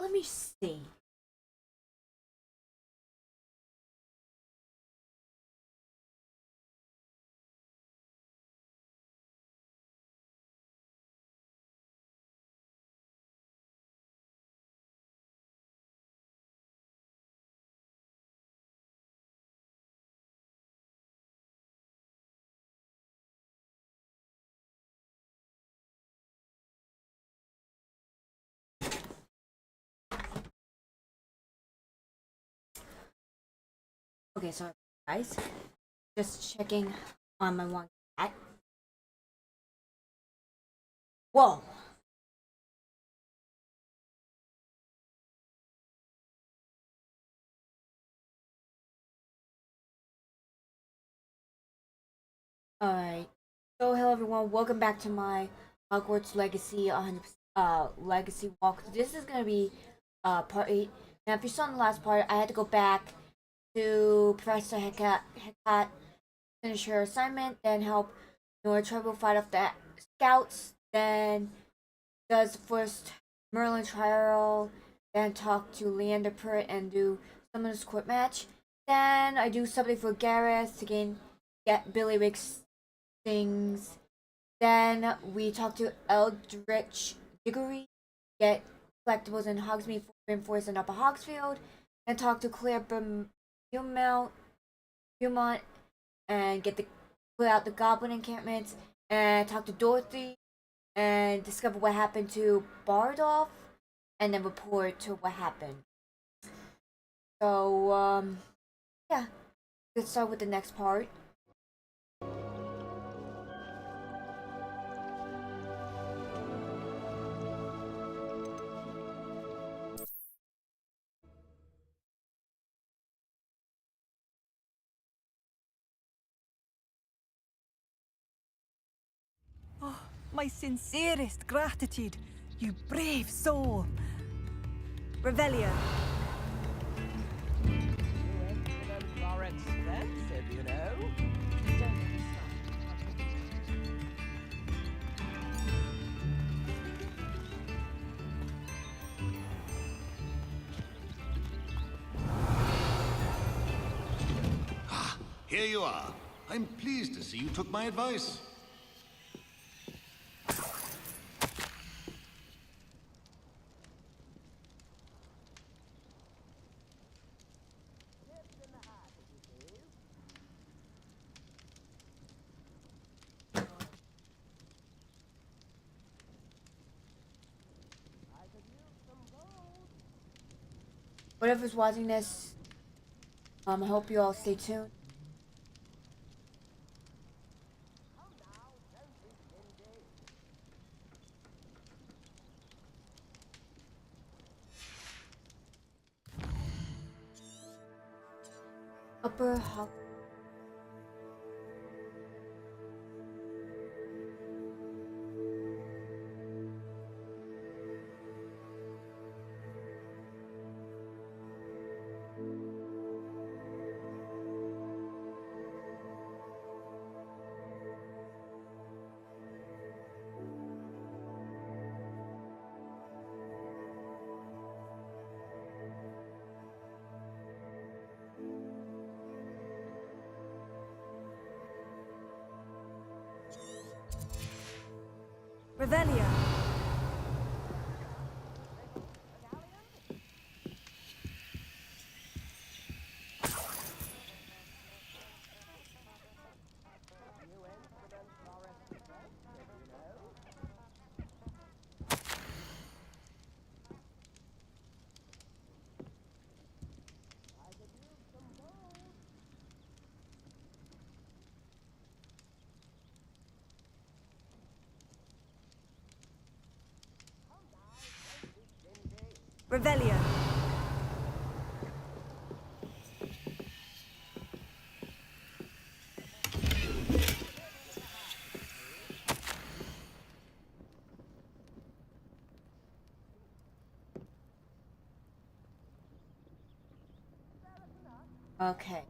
Let me see. Okay, sorry guys. Just checking on my one cat. Whoa! Alright. So hello everyone, welcome back to my Hogwarts Legacy 100% Legacy walk. This is gonna be part 8. Now if you saw in the last part, I had to go back to Professor Hecate, finish her assignment, then help Nora Treble fight off the scouts, then does the first Merlin trial, then talk to Leander Pert and do Summoner's Court match. Then I do something for Gareth to get Billy Weekes things. Then we talk to Eldritch Diggory, get collectibles in Hogsmeade for Reinforce and Upper Hogsfield, and talk to Claire Beaumont, and clear out the goblin encampments, and talk to Dorothy, and discover what happened to Bardolph, and then report to what happened. So, yeah, let's start with the next part. Oh, my sincerest gratitude, you brave soul. Revelia. Are expensive, you know. Ah, here you are. I'm pleased to see you took my advice. Whatever's watching this, I hope you all stay tuned. Upper Hog. Revelia. Revelia. Okay.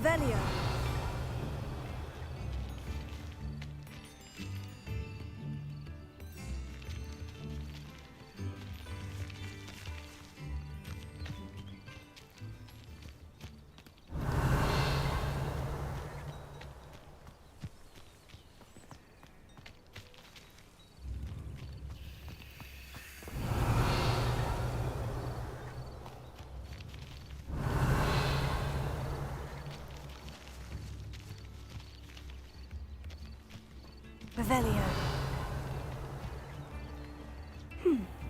Revelio. Revelio.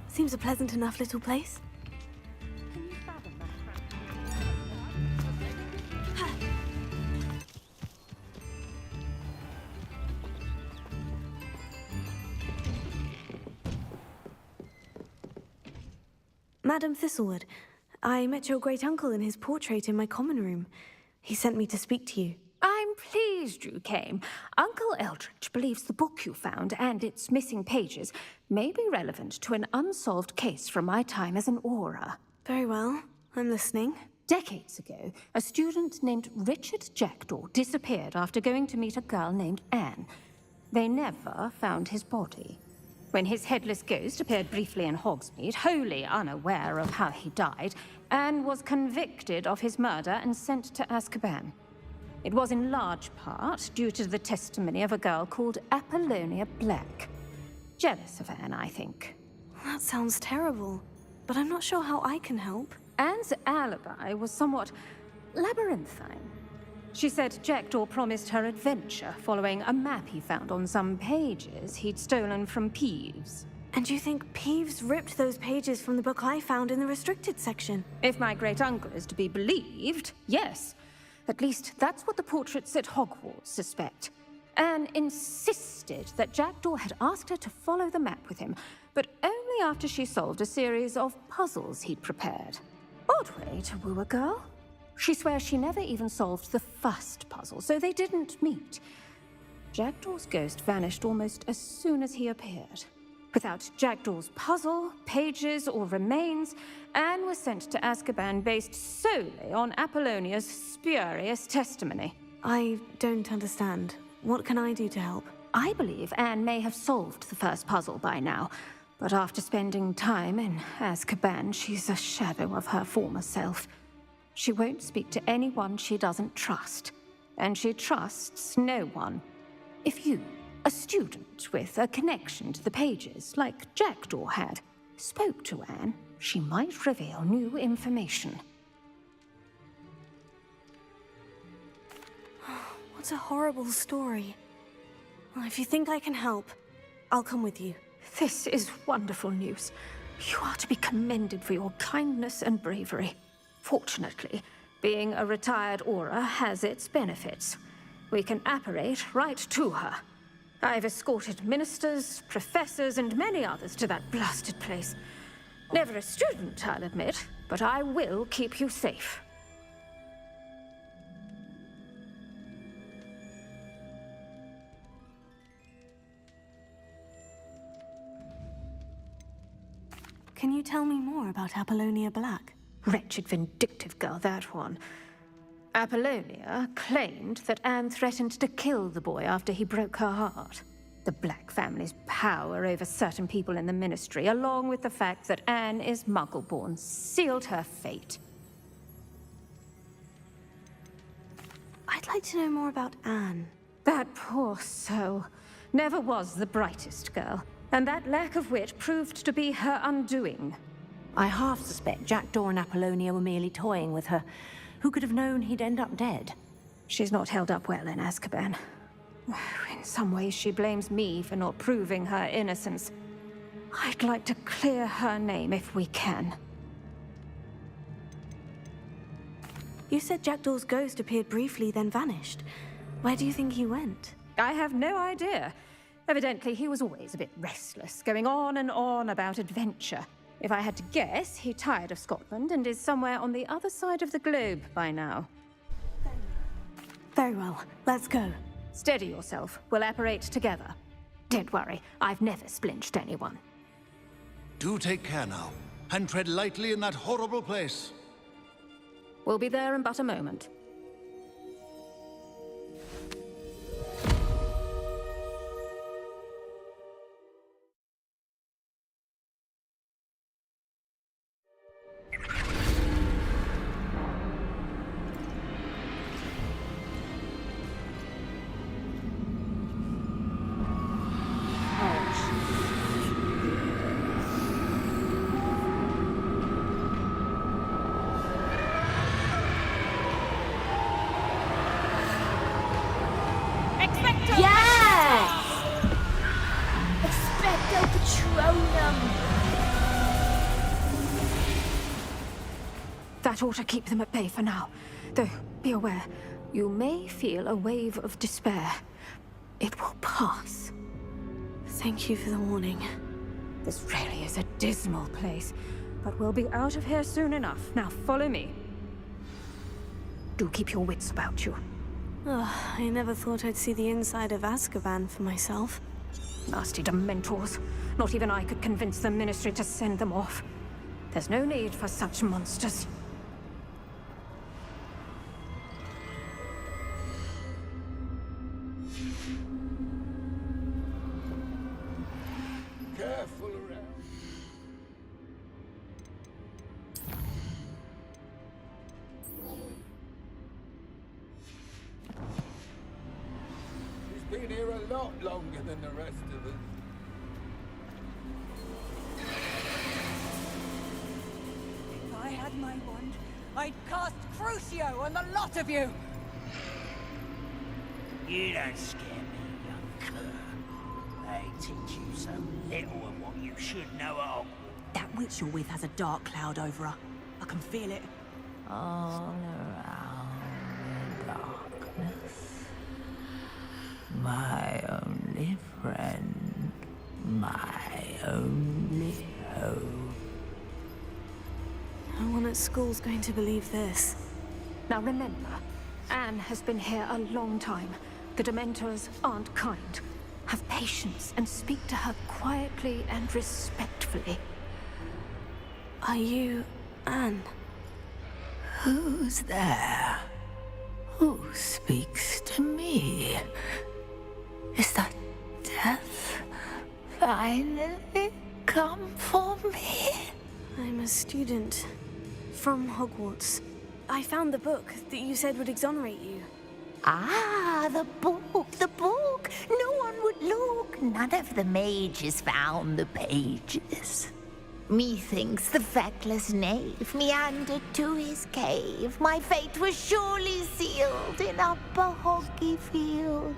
Seems a pleasant enough little place. Madam Thistlewood, I met your great-uncle in his portrait in my common room. He sent me to speak to you. I'm pleased you came. Uncle Eldridge believes the book you found and its missing pages may be relevant to an unsolved case from my time as an aura. Very well. I'm listening. Decades ago, a student named Richard Jackdaw disappeared after going to meet a girl named Anne. They never found his body. When his headless ghost appeared briefly in Hogsmeade, wholly unaware of how he died, Anne was convicted of his murder and sent to Azkaban. It was in large part due to the testimony of a girl called Apollonia Black. Jealous of Anne, I think. That sounds terrible, but I'm not sure how I can help. Anne's alibi was somewhat labyrinthine. She said Jackdaw promised her adventure following a map he found on some pages he'd stolen from Peeves. And you think Peeves ripped those pages from the book I found in the restricted section? If my great-uncle is to be believed, yes. At least that's what the portraits at Hogwarts suspect. Anne insisted that Jackdaw had asked her to follow the map with him, but only after she solved a series of puzzles he'd prepared. Odd way to woo a girl. She swears she never even solved the first puzzle, so they didn't meet. Jackdaw's ghost vanished almost as soon as he appeared. Without Jackdaw's puzzle, pages, or remains, Anne was sent to Azkaban based solely on Apollonia's spurious testimony. I don't understand. What can I do to help? I believe Anne may have solved the first puzzle by now, but after spending time in Azkaban, she's a shadow of her former self. She won't speak to anyone she doesn't trust, and she trusts no one. If you, a student with a connection to the pages, like Jackdaw had, spoke to Anne, she might reveal new information. What a horrible story. Well, if you think I can help, I'll come with you. This is wonderful news. You are to be commended for your kindness and bravery. Fortunately, being a retired aura has its benefits. We can apparate right to her. I've escorted ministers, professors, and many others to that blasted place. Never a student, I'll admit, but I will keep you safe. Can you tell me more about Apollonia Black? Wretched, vindictive girl, that one. Apollonia claimed that Anne threatened to kill the boy after he broke her heart. The Black family's power over certain people in the Ministry, along with the fact that Anne is Muggle-born, sealed her fate. I'd like to know more about Anne. That poor soul never was the brightest girl, and that lack of wit proved to be her undoing. I half suspect Jackdaw and Apollonia were merely toying with her. Who could have known he'd end up dead? She's not held up well in Azkaban. In some ways, she blames me for not proving her innocence. I'd like to clear her name if we can. You said Jackdaw's ghost appeared briefly, then vanished. Where do you think he went? I have no idea. Evidently, he was always a bit restless, going on and on about adventure. If I had to guess, he tired of Scotland and is somewhere on the other side of the globe by now. Very well, let's go. Steady yourself. We'll apparate together. Don't worry, I've never splinched anyone. Do take care now, and tread lightly in that horrible place. We'll be there in but a moment. That ought to keep them at bay for now. Though, be aware, you may feel a wave of despair. It will pass. Thank you for the warning. This really is a dismal place, but we'll be out of here soon enough. Now follow me. Do keep your wits about you. Oh, I never thought I'd see the inside of Azkaban for myself. Nasty Dementors. Not even I could convince the Ministry to send them off. There's no need for such monsters. Careful around. He's been here a lot longer than the rest of us. If I had my wand, I'd cast Crucio on the lot of you! You don't scare me, young cur. They teach you so little of what you should know of. That witch you're with has a dark cloud over her. I can feel it. All around the darkness. My only friend. My only hope. No one at school's going to believe this. Now remember, Anne has been here a long time. The Dementors aren't kind. Have patience and speak to her quietly and respectfully. Are you Anne? Who's there? Who speaks to me? Is that death finally come for me? I'm a student from Hogwarts. I found the book that you said would exonerate you. Ah, the book, the book. No one would look. None of the mages found the pages. Methinks the feckless knave meandered to his cave. My fate was surely sealed in Upper Hoggyfield.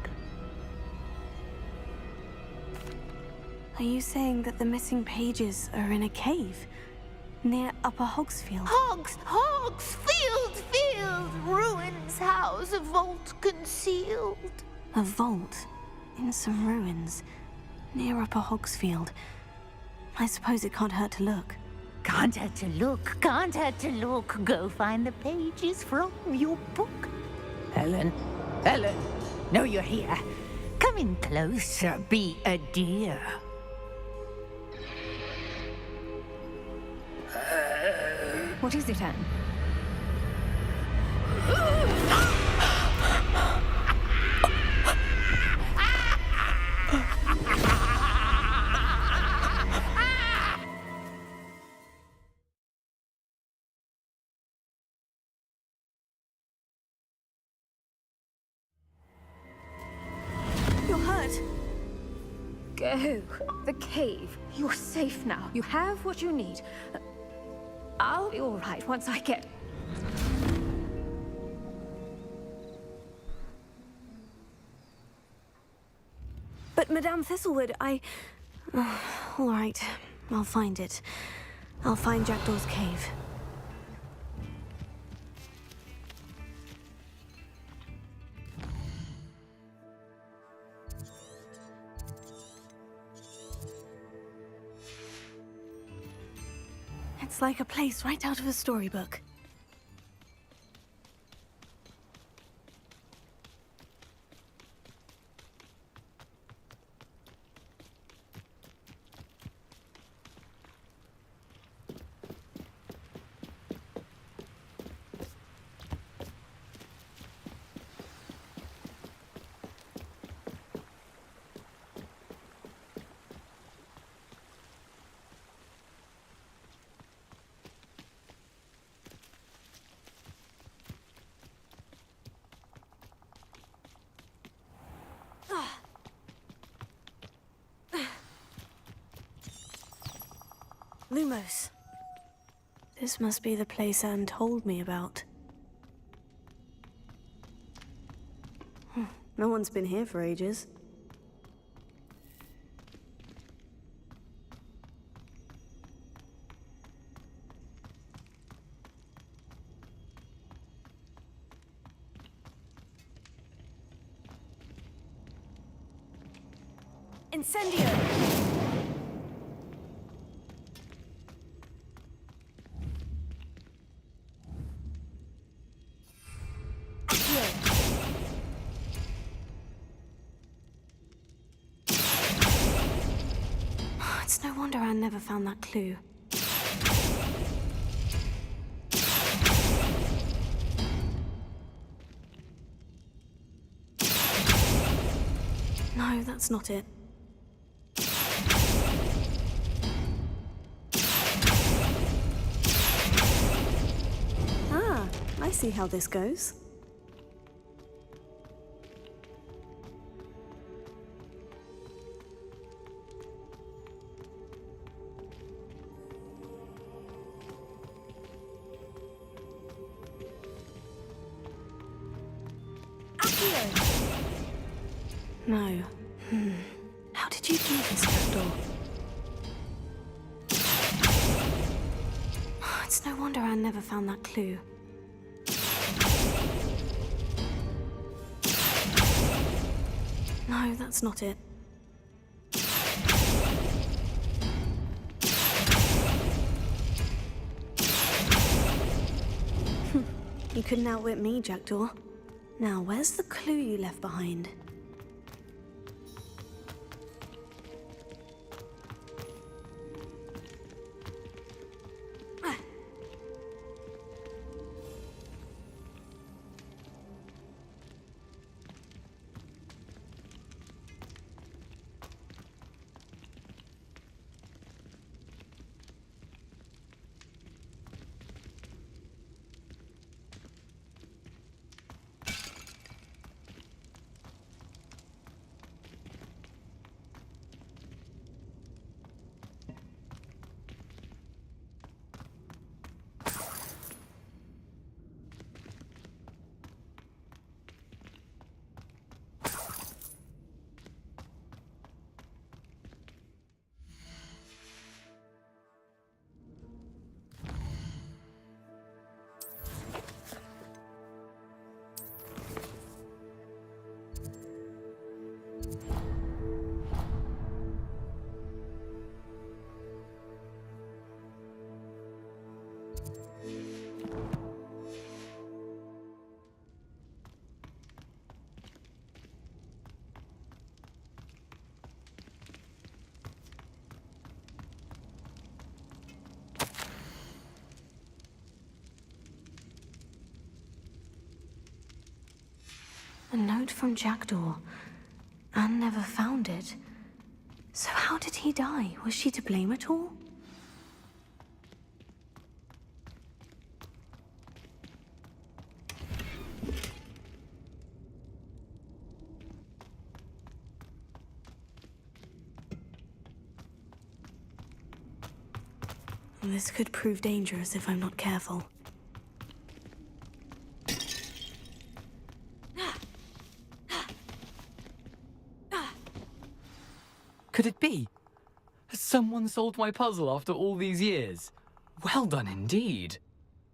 Are you saying that the missing pages are in a cave near Upper Hogsfield? Field, ruins house, a vault concealed. A vault in some ruins near Upper Hogsfield. I suppose it can't hurt to look. Can't hurt to look, can't hurt to look. Go find the pages from your book. Helen, know you're here. Come in closer, be a dear. What is it, Anne? You're hurt. Go. The cave. You're safe now. You have what you need. I'll be all right once I get... But Madame Thistlewood, all right, I'll find it. I'll find Jackdaw's cave. It's like a place right out of a storybook. Lumos. This must be the place Anne told me about. No one's been here for ages. Incendio! It's no wonder Anne never found that clue. No, that's not it. Ah, I see how this goes. No. How did you do this, Jackdaw? It's no wonder Anne never found that clue. No, that's not it. You couldn't outwit me, Jackdaw. Now, where's the clue you left behind? A note from Jackdaw. Anne never found it. So how did he die? Was she to blame at all? This could prove dangerous if I'm not careful. Could it be? Has someone solved my puzzle after all these years? Well done indeed.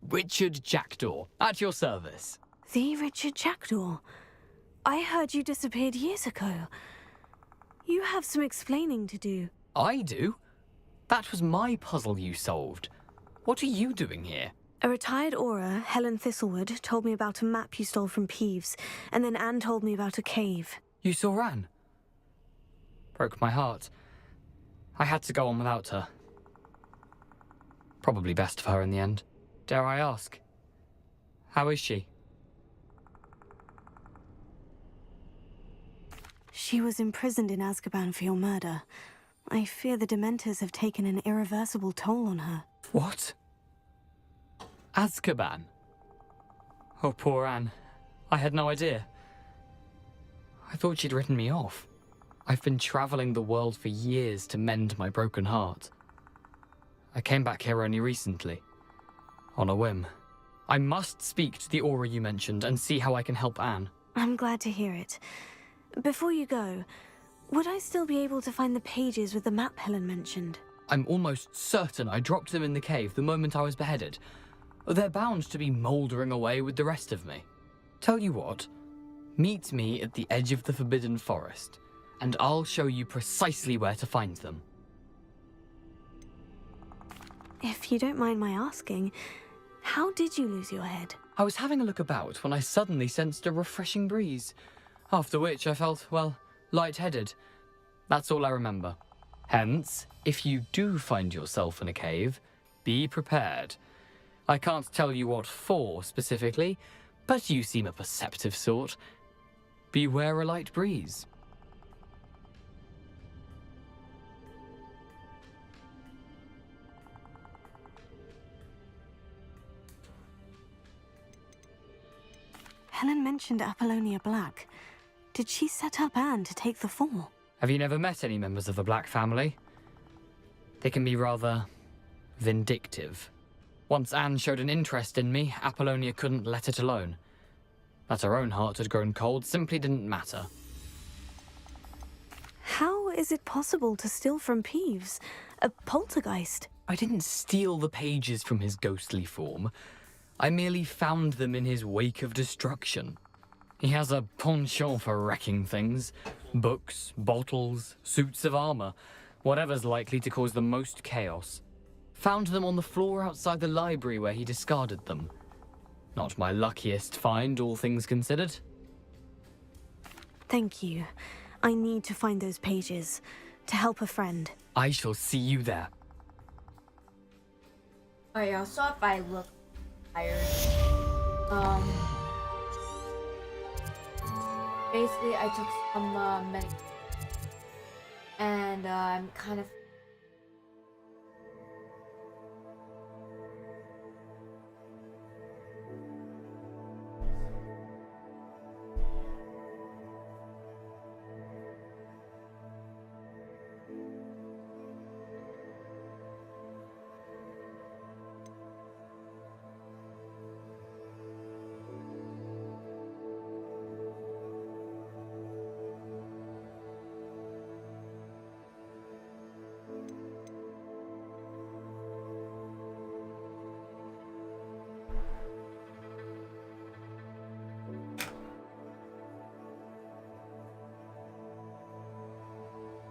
Richard Jackdaw, at your service. The Richard Jackdaw? I heard you disappeared years ago. You have some explaining to do. I do? That was my puzzle you solved. What are you doing here? A retired Auror, Helen Thistlewood, told me about a map you stole from Peeves, and then Anne told me about a cave. You saw Anne? Broke my heart. I had to go on without her. Probably best for her in the end. Dare I ask? How is she? She was imprisoned in Azkaban for your murder. I fear the Dementors have taken an irreversible toll on her. What? Azkaban? Oh, poor Anne. I had no idea. I thought she'd written me off. I've been traveling the world for years to mend my broken heart. I came back here only recently, on a whim. I must speak to the Auror you mentioned and see how I can help Anne. I'm glad to hear it. Before you go, would I still be able to find the pages with the map Helen mentioned? I'm almost certain I dropped them in the cave the moment I was beheaded. They're bound to be mouldering away with the rest of me. Tell you what, meet me at the edge of the Forbidden Forest, and I'll show you precisely where to find them. If you don't mind my asking, how did you lose your head? I was having a look about when I suddenly sensed a refreshing breeze, after which I felt, well, lightheaded. That's all I remember. Hence, if you do find yourself in a cave, be prepared. I can't tell you what for specifically, but you seem a perceptive sort. Beware a light breeze. Helen mentioned Apollonia Black. Did she set up Anne to take the fall? Have you never met any members of the Black family? They can be rather vindictive. Once Anne showed an interest in me, Apollonia couldn't let it alone. That her own heart had grown cold simply didn't matter. How is it possible to steal from Peeves? A poltergeist? I didn't steal the pages from his ghostly form. I merely found them in his wake of destruction. He has a penchant for wrecking things. Books, bottles, suits of armor, whatever's likely to cause the most chaos. Found them on the floor outside the library where he discarded them. Not my luckiest find, all things considered. Thank you. I need to find those pages to help a friend. I shall see you there. Alright, also if I look tired. Basically I took some medication and I'm kind of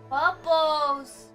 Bubbles!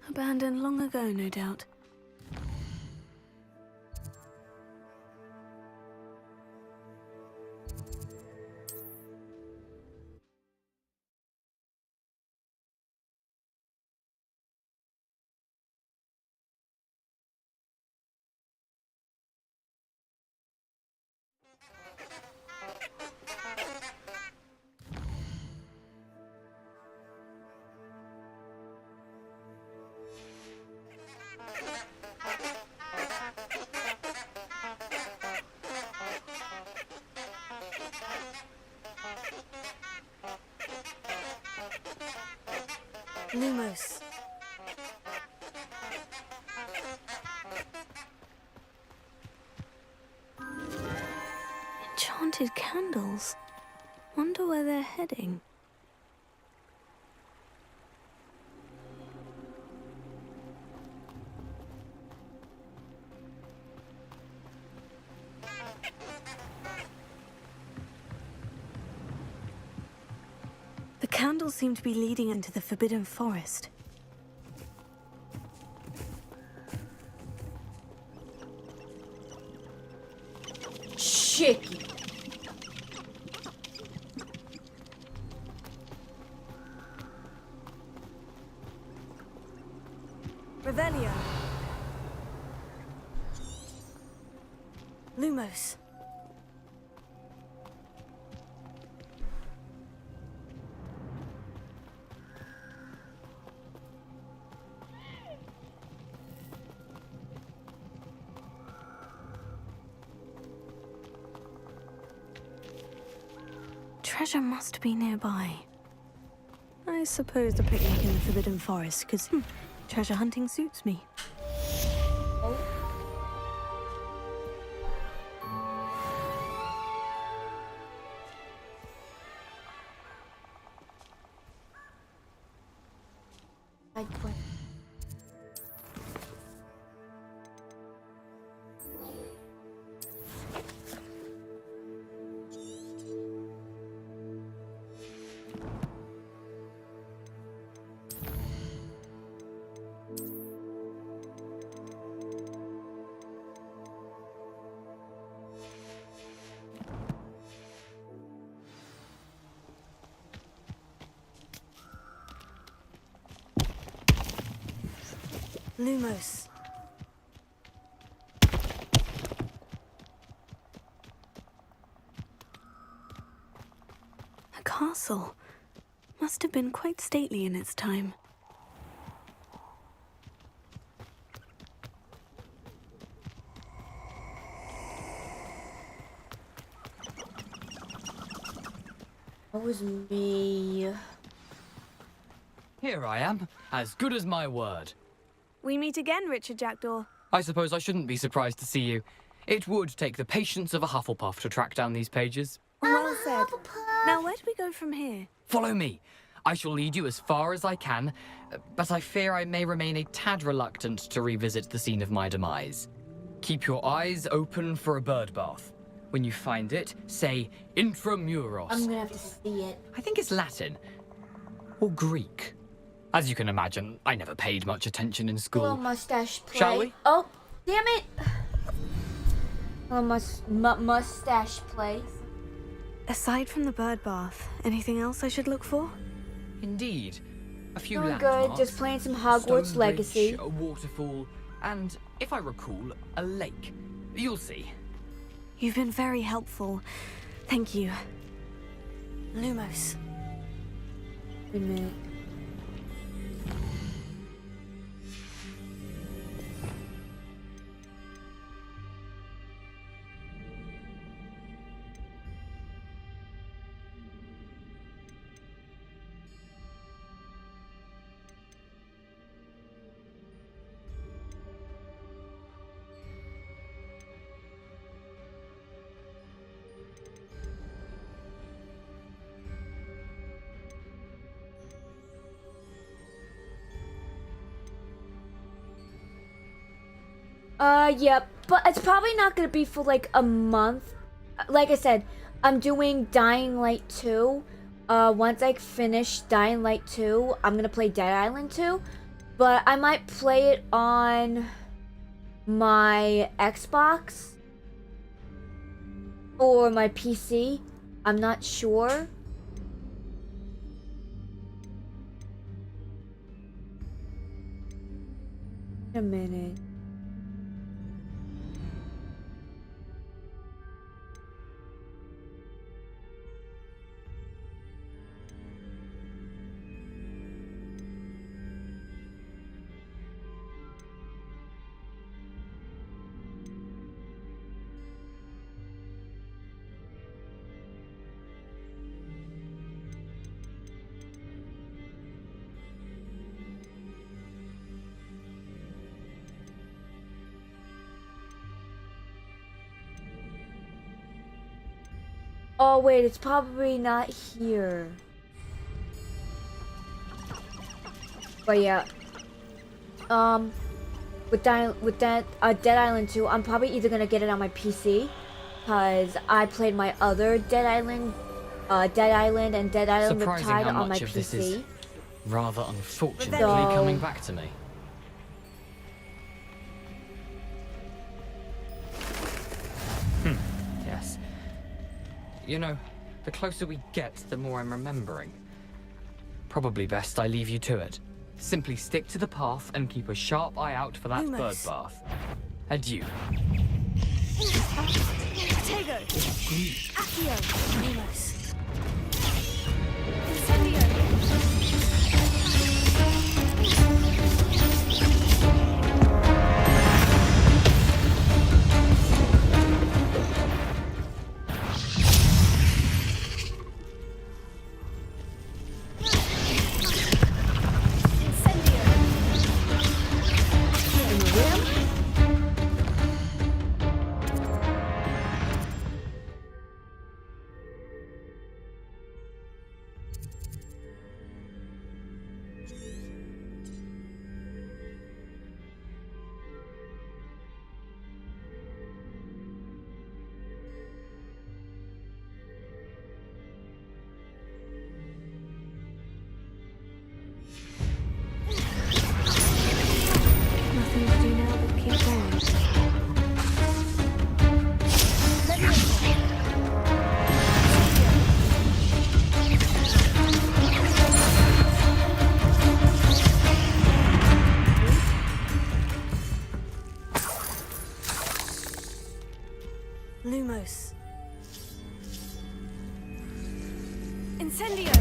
Abandoned long ago, no doubt. Lumos. Enchanted candles. Wonder where they're heading. The candles seem to be leading into the Forbidden Forest. Chicky. Revelio. Lumos. Treasure must be nearby. I suppose the picnic in the Forbidden Forest, because treasure hunting suits me. Oh. I quit. Lumos. A castle. Must have been quite stately in its time. That was me. Here I am, as good as my word. We meet again, Richard Jackdaw. I suppose I shouldn't be surprised to see you. It would take the patience of a Hufflepuff to track down these pages. Well said. Now, where do we go from here? Follow me. I shall lead you as far as I can, but I fear I may remain a tad reluctant to revisit the scene of my demise. Keep your eyes open for a bird bath. When you find it, say intramuros. I'm gonna have to see it. I think it's Latin. Or Greek. As you can imagine, I never paid much attention in school. Little mustache play. Shall we? Oh, damn it! Little mustache place. Aside from the bird bath, anything else I should look for? Indeed. A few Doing landmarks. good, just playing some Hogwarts Stone Legacy. Bridge, a waterfall, and, if I recall, a lake. You'll see. You've been very helpful. Thank you. Lumos. Wait a minute. Yeah, but it's probably not gonna be for like a month. Like I said, I'm doing Dying Light 2. Once I finish Dying Light 2, I'm gonna play Dead Island 2. But I might play it on my Xbox or my PC. I'm not sure. Wait a minute. Oh wait, it's probably not here. But yeah. With that Dead Island 2, I'm probably either gonna get it on my PC, cause I played my other Dead Island and Dead Island Surprising Riptide how on my much of this is PC. rather unfortunately So- coming back to me. Yes. You know, the closer we get, the more I'm remembering. Probably best I leave you to it. Simply stick to the path and keep a sharp eye out for that bird Lumos. bath. Adieu. Tego! Accio! Lumos. Incendio! Nothing to do now but keep going. Lumos. Incendio!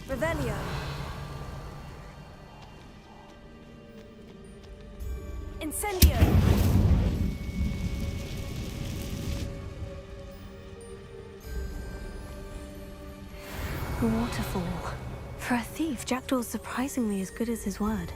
Revelio. Incendio. A waterfall. For a thief, Jackdaw's surprisingly as good as his word.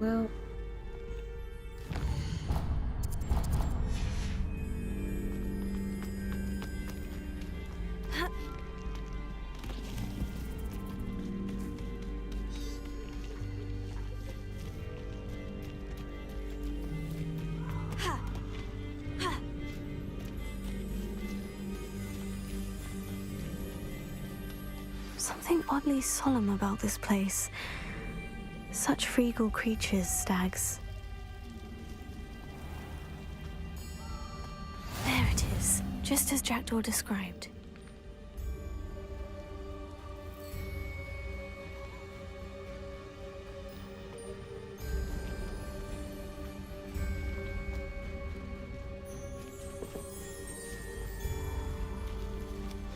Well, something oddly solemn about this place. Such regal creatures, stags. There it is, just as Jackdaw described.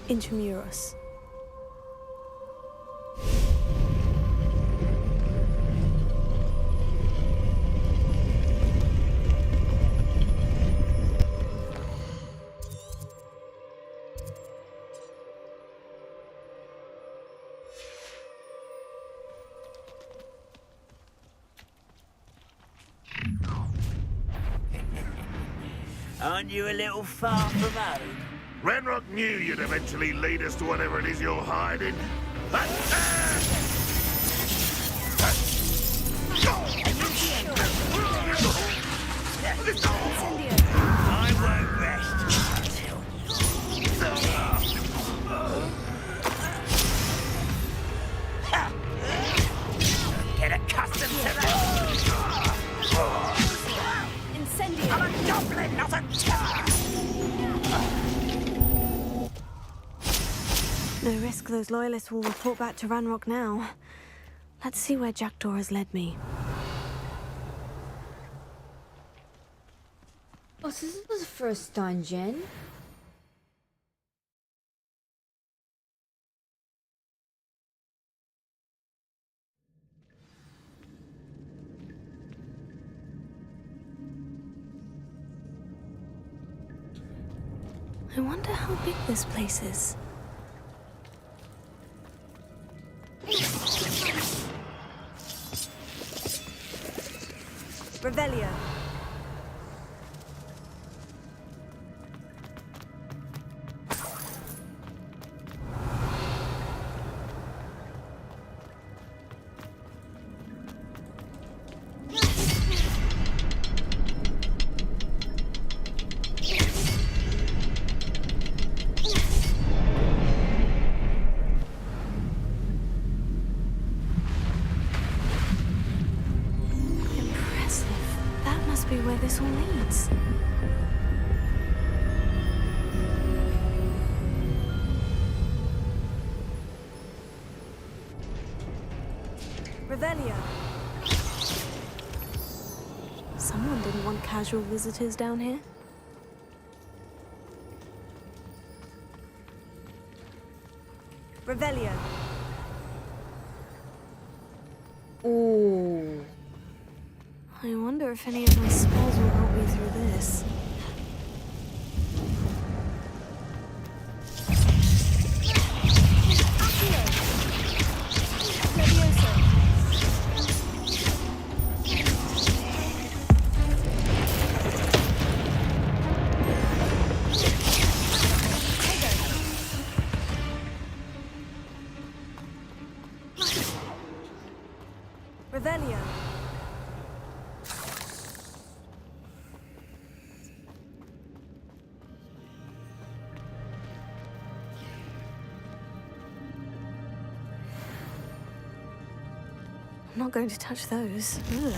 Intramuros. Aren't you a little far from home? Renrock knew you'd eventually lead us to whatever it is you're hiding. I risk those loyalists will report back to Ranrock now. Let's see where Jackdaw has led me. Oh, so this was the first dungeon. I wonder how big this place is. Revelio. Where this all leads. Revelio. Someone didn't want casual visitors down here. Revelio. Ooh. I wonder if any of my spells will help me through this. Revelio. I'm not going to touch those. Ugh.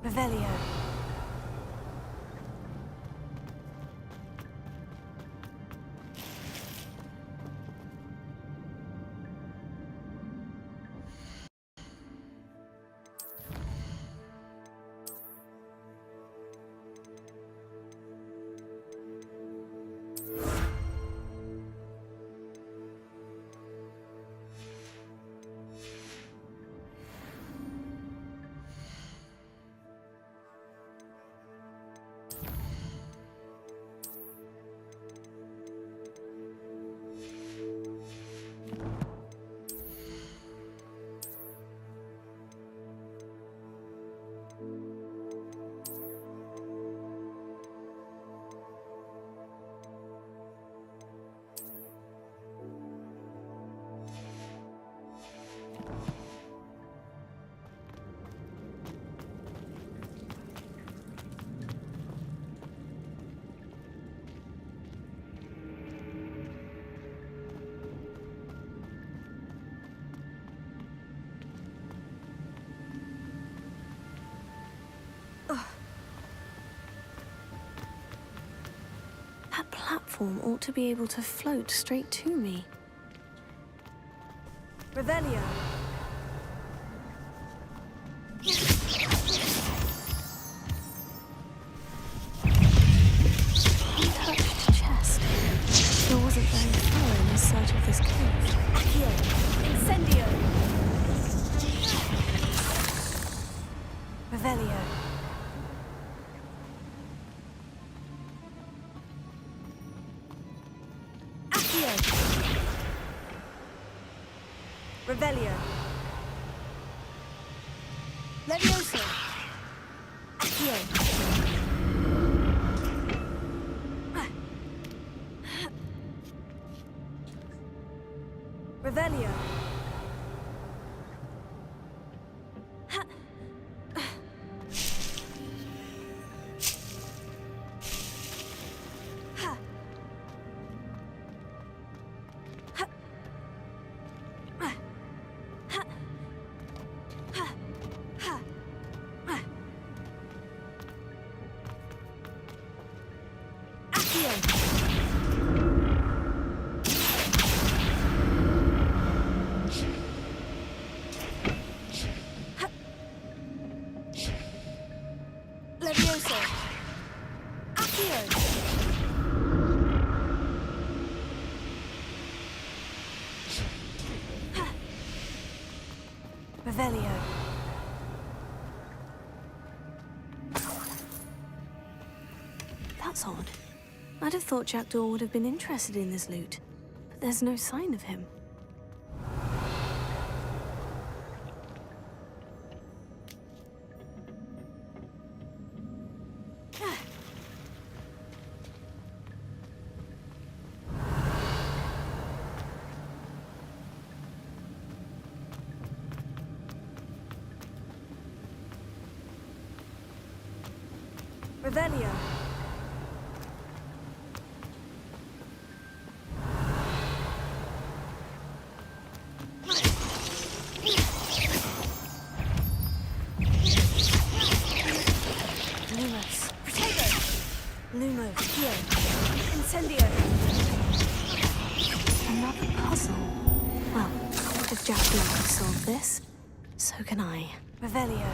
Revelio. That platform ought to be able to float straight to me. Revelio. Untouched chest. Sure wasn't very thorough in his search of this cave. Accio. Incendio. Revelio. Levioso. Accio. Revelio. Levioso. Accio. Revelio. That's odd. I'd have thought Jackdaw would have been interested in this loot, but there's no sign of him. Revelio. Lumos. Lumo. Here. Incendio. Another puzzle. Well, if Jackdaw can solve this, so can I. Revelio.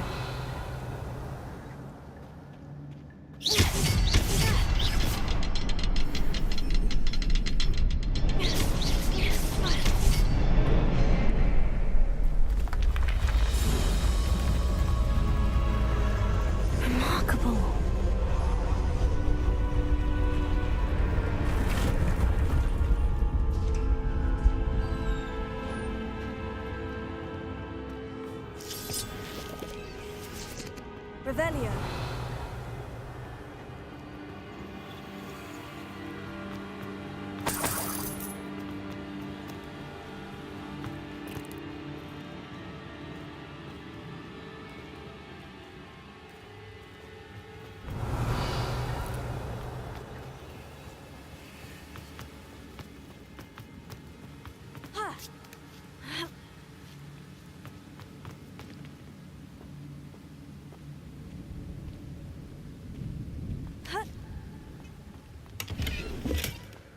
Revelio.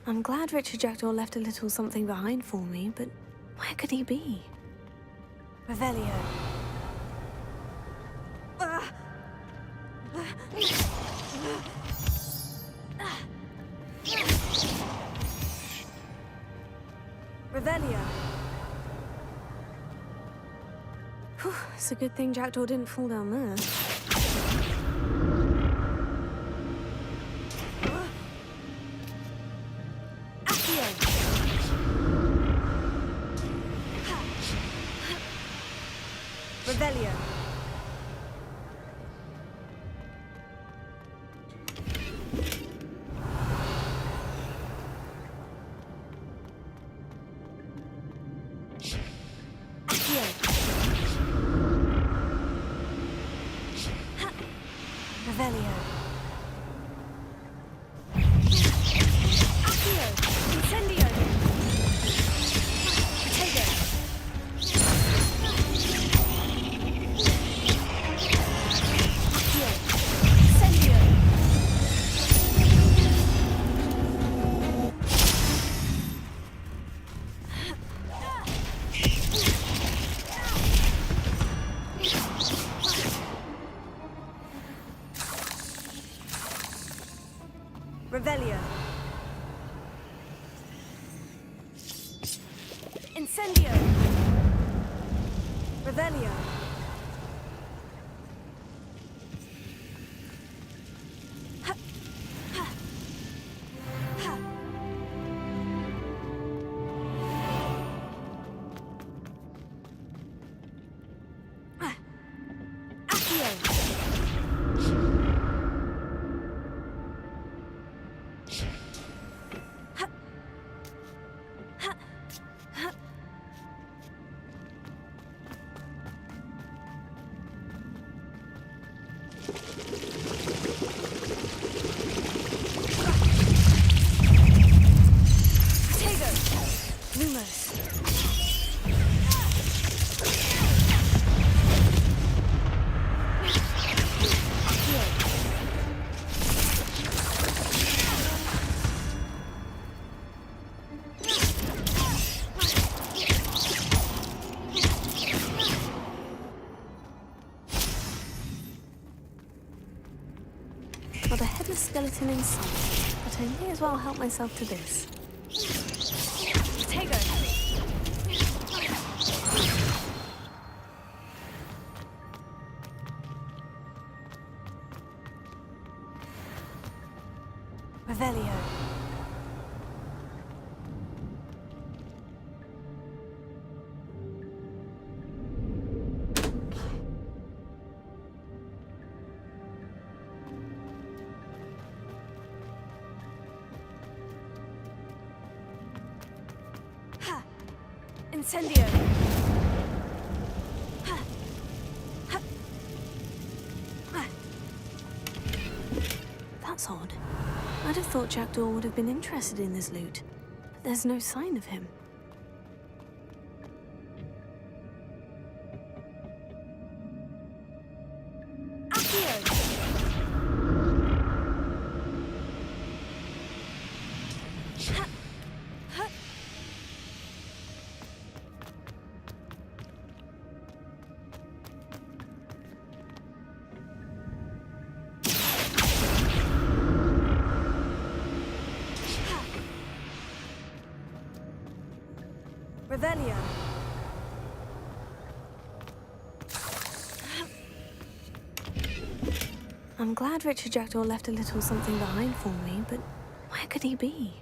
I'm glad Richard Jackdaw left a little something behind for me, but where could he be? Revelio. Revelio. Whew, it's a good thing Jackdaw didn't fall down there. Revelio. Revelio. Accio. Incendio. Potato. Revelio. Incendio. Revelio. Not a headless skeleton in sight, but I may as well help myself to this. Tego! Revelio. Ha! Incendio. Ha! Ha! Ha! That's odd. I'd have thought Jackdaw would have been interested in this loot, but there's no sign of him. Revelio. I'm glad Richard Jackdaw left a little something behind for me, but where could he be?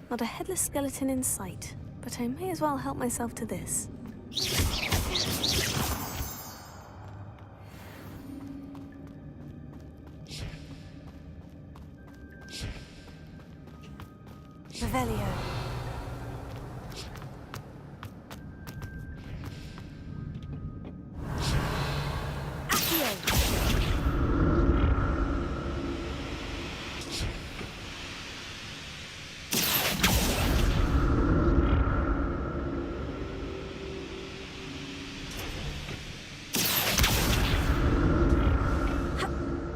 Not a headless skeleton in sight, but I may as well help myself to this. Revelio.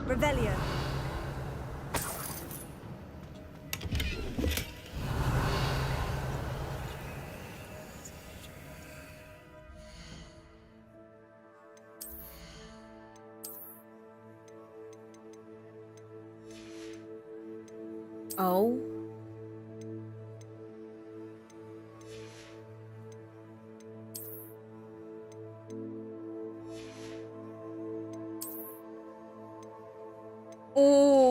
Revelio. Oh. Ooh.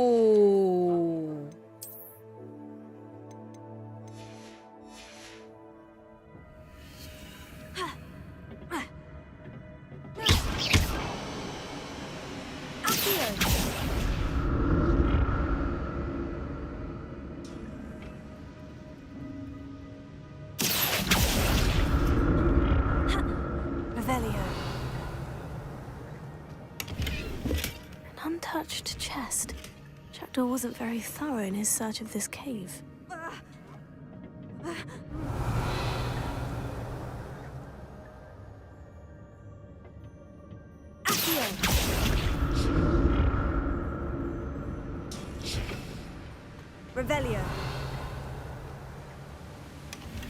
Untouched chest. Jackdaw wasn't very thorough in his search of this cave. Revelio.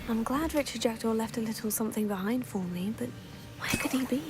I'm glad Richard Jackdaw left a little something behind for me, but where could he be?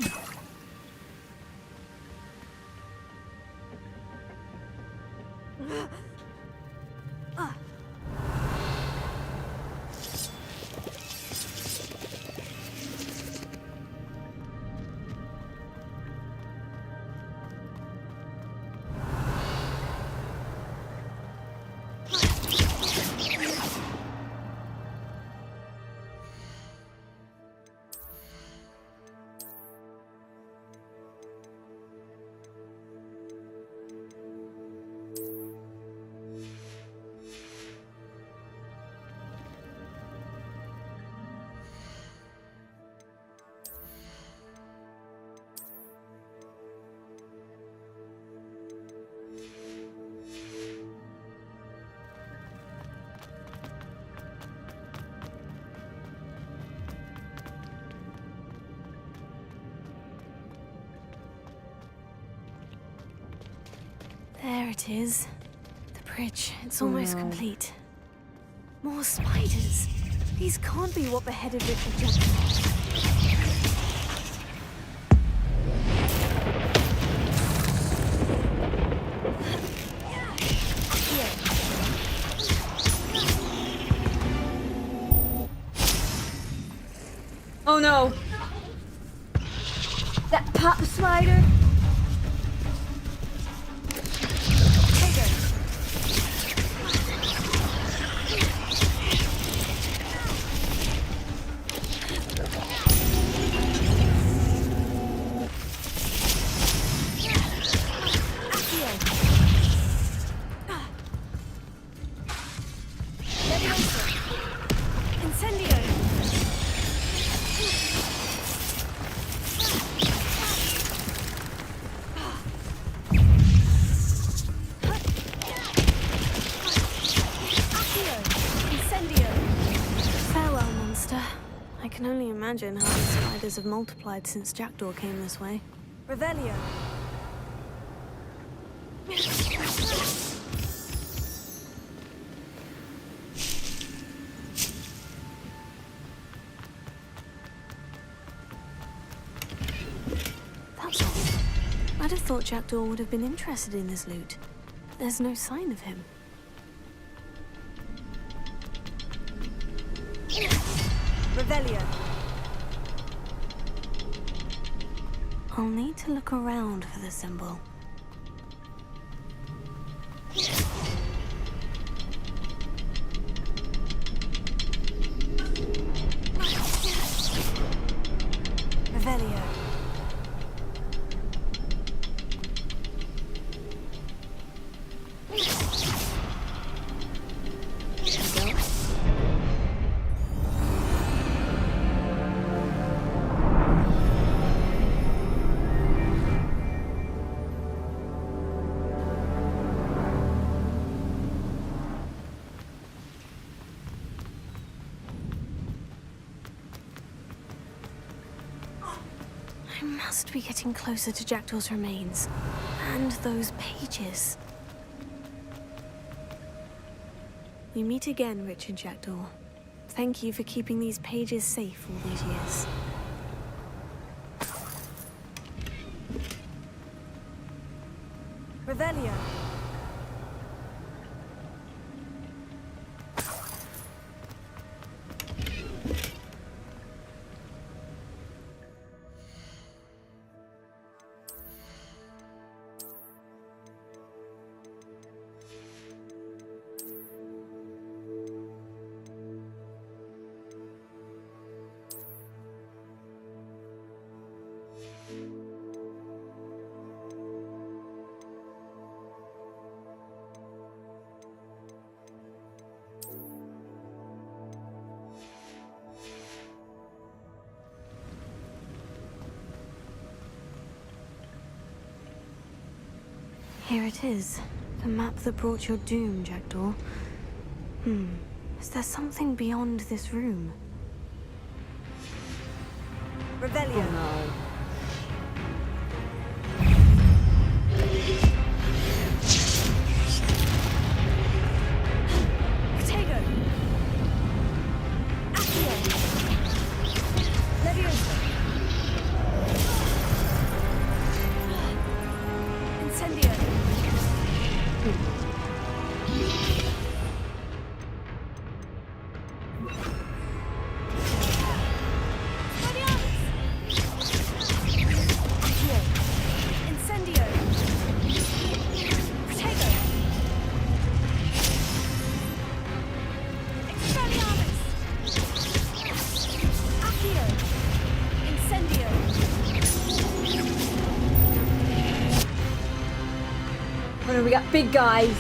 There it is. The bridge. It's almost complete. More spiders. These can't be what beheaded Richard Jackdaw. Pop Slider. I can only imagine how the spiders have multiplied since Jackdaw came this way. Revelio! That's odd. I'd have thought Jackdaw would have been interested in this loot. There's no sign of him. Revelio. I'll need to look around for the symbol. Revelio. I must be getting closer to Jackdaw's remains. And those pages. We meet again, Richard Jackdaw. Thank you for keeping these pages safe all these years. Revelio. Here it is. The map that brought your doom, Jackdaw. Is there something beyond this room? Revelio. Oh no. We got big guys.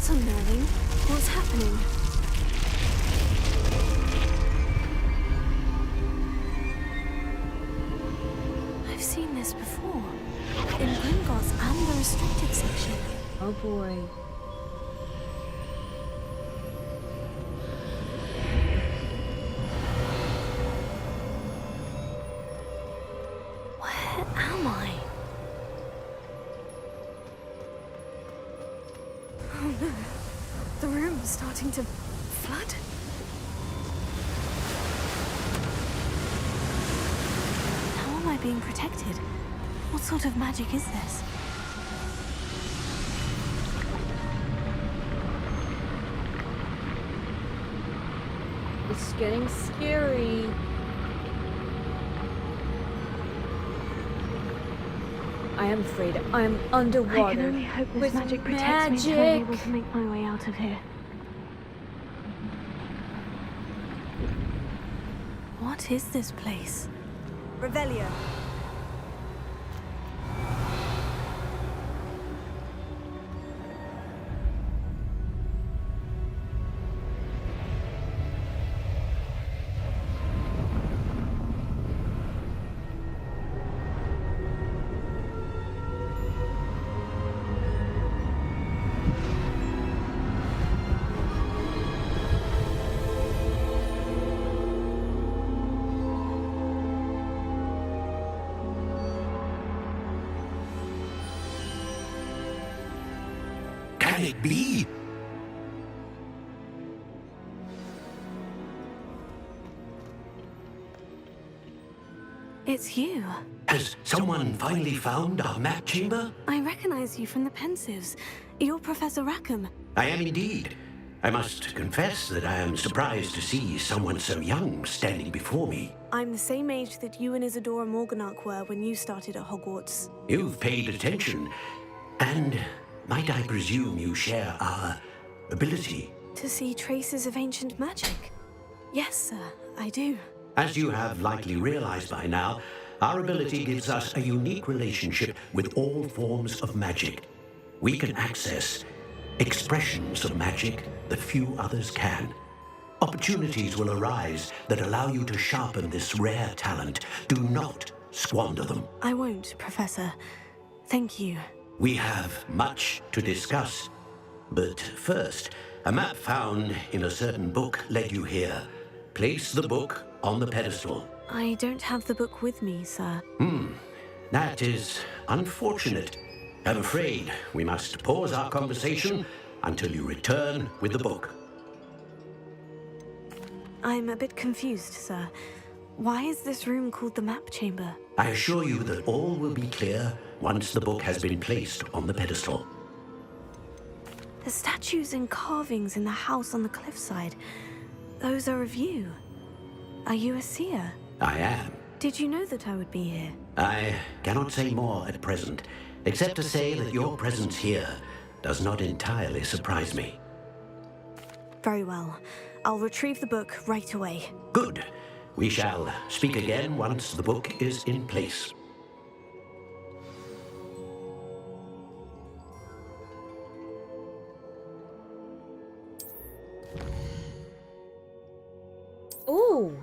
That's unnerving. What's happening? I've seen this before. In Gringotts and the restricted section. Oh boy. Where am I? Oh no. The room is starting to flood. How am I being protected? What sort of magic is this? It's getting scary. I am afraid I'm underwater. I can only hope this with magic protects me until I'm able to make my way out of here. What is this place? Revelio. Can it be? It's you. Has someone finally found our map chamber? I recognize you from the Pensives. You're Professor Rackham. I am indeed. I must confess that I am surprised to see someone so young standing before me. I'm the same age that you and Isadora Morganach were when you started at Hogwarts. You've paid attention, and might I presume you share our ability? To see traces of ancient magic? Yes, sir, I do. As you have likely realized by now, our ability gives us a unique relationship with all forms of magic. We can access expressions of magic that few others can. Opportunities will arise that allow you to sharpen this rare talent. Do not squander them. I won't, Professor. Thank you. We have much to discuss. But first, a map found in a certain book led you here. Place the book on the pedestal. I don't have the book with me, sir. That is unfortunate. I'm afraid we must pause our conversation until you return with the book. I'm a bit confused, sir. Why is this room called the map chamber? I assure you that all will be clear once the book has been placed on the pedestal. The statues and carvings in the house on the cliffside, those are of you. Are you a seer? I am. Did you know that I would be here? I cannot say more at present, except to say that your presence here does not entirely surprise me. Very well. I'll retrieve the book right away. Good. We shall speak again once the book is in place. Ooh.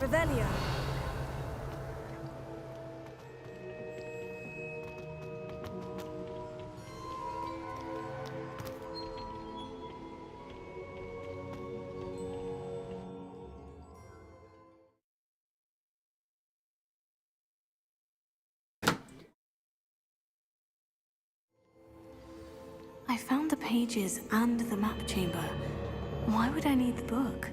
Revelio. I found the pages and the map chamber. Why would I need the book?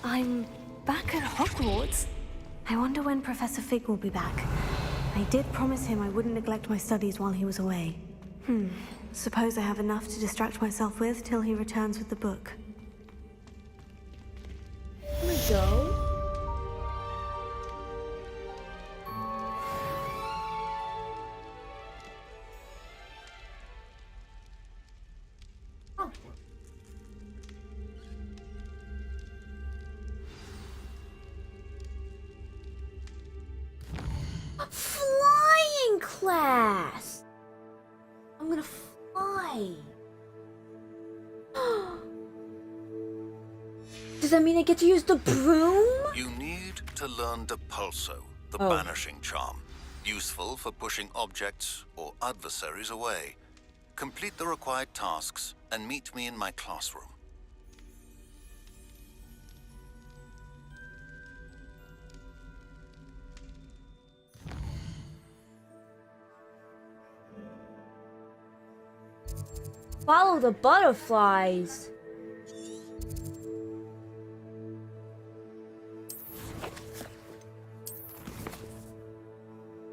I'm back at Hogwarts. I wonder when Professor Fig will be back. I did promise him I wouldn't neglect my studies while he was away. Suppose I have enough to distract myself with till he returns with the book. Here we go. Flying class! I'm gonna fly. Does that mean I get to use the broom? You need to learn Depulso, the banishing charm. Useful for pushing objects or adversaries away. Complete the required tasks and meet me in my classroom. Follow the butterflies.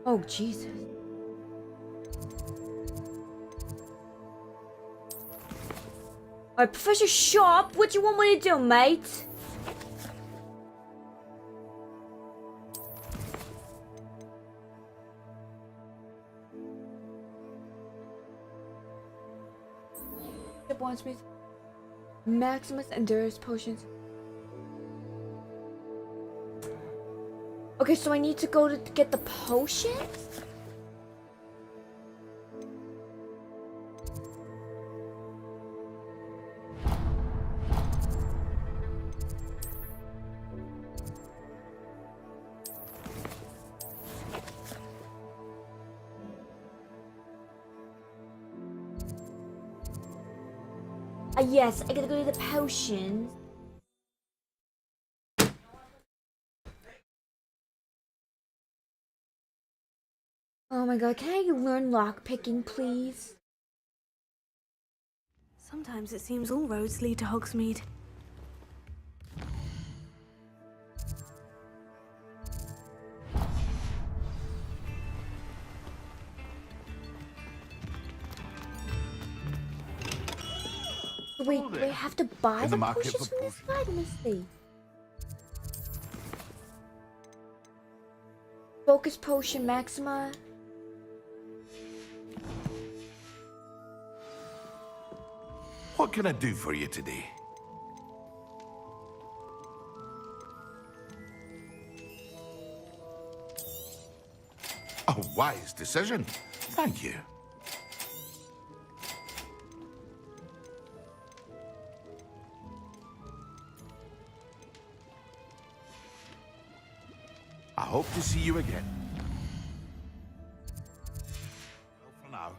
Oh, Jesus. Alright, Professor Sharp, what you want me to do, mate? Wants me Maximus Endurance potions. Okay, so I need to go to get the potion? Yes, I gotta go to the potions. Oh my god, can I learn lockpicking, please? Sometimes it seems all roads lead to Hogsmeade. Wait, do I have to buy In the the market potions for from this guy? Let me see. Focus potion, Maxima. What can I do for you today? A wise decision. Thank you. I hope to see you again. Well, for now.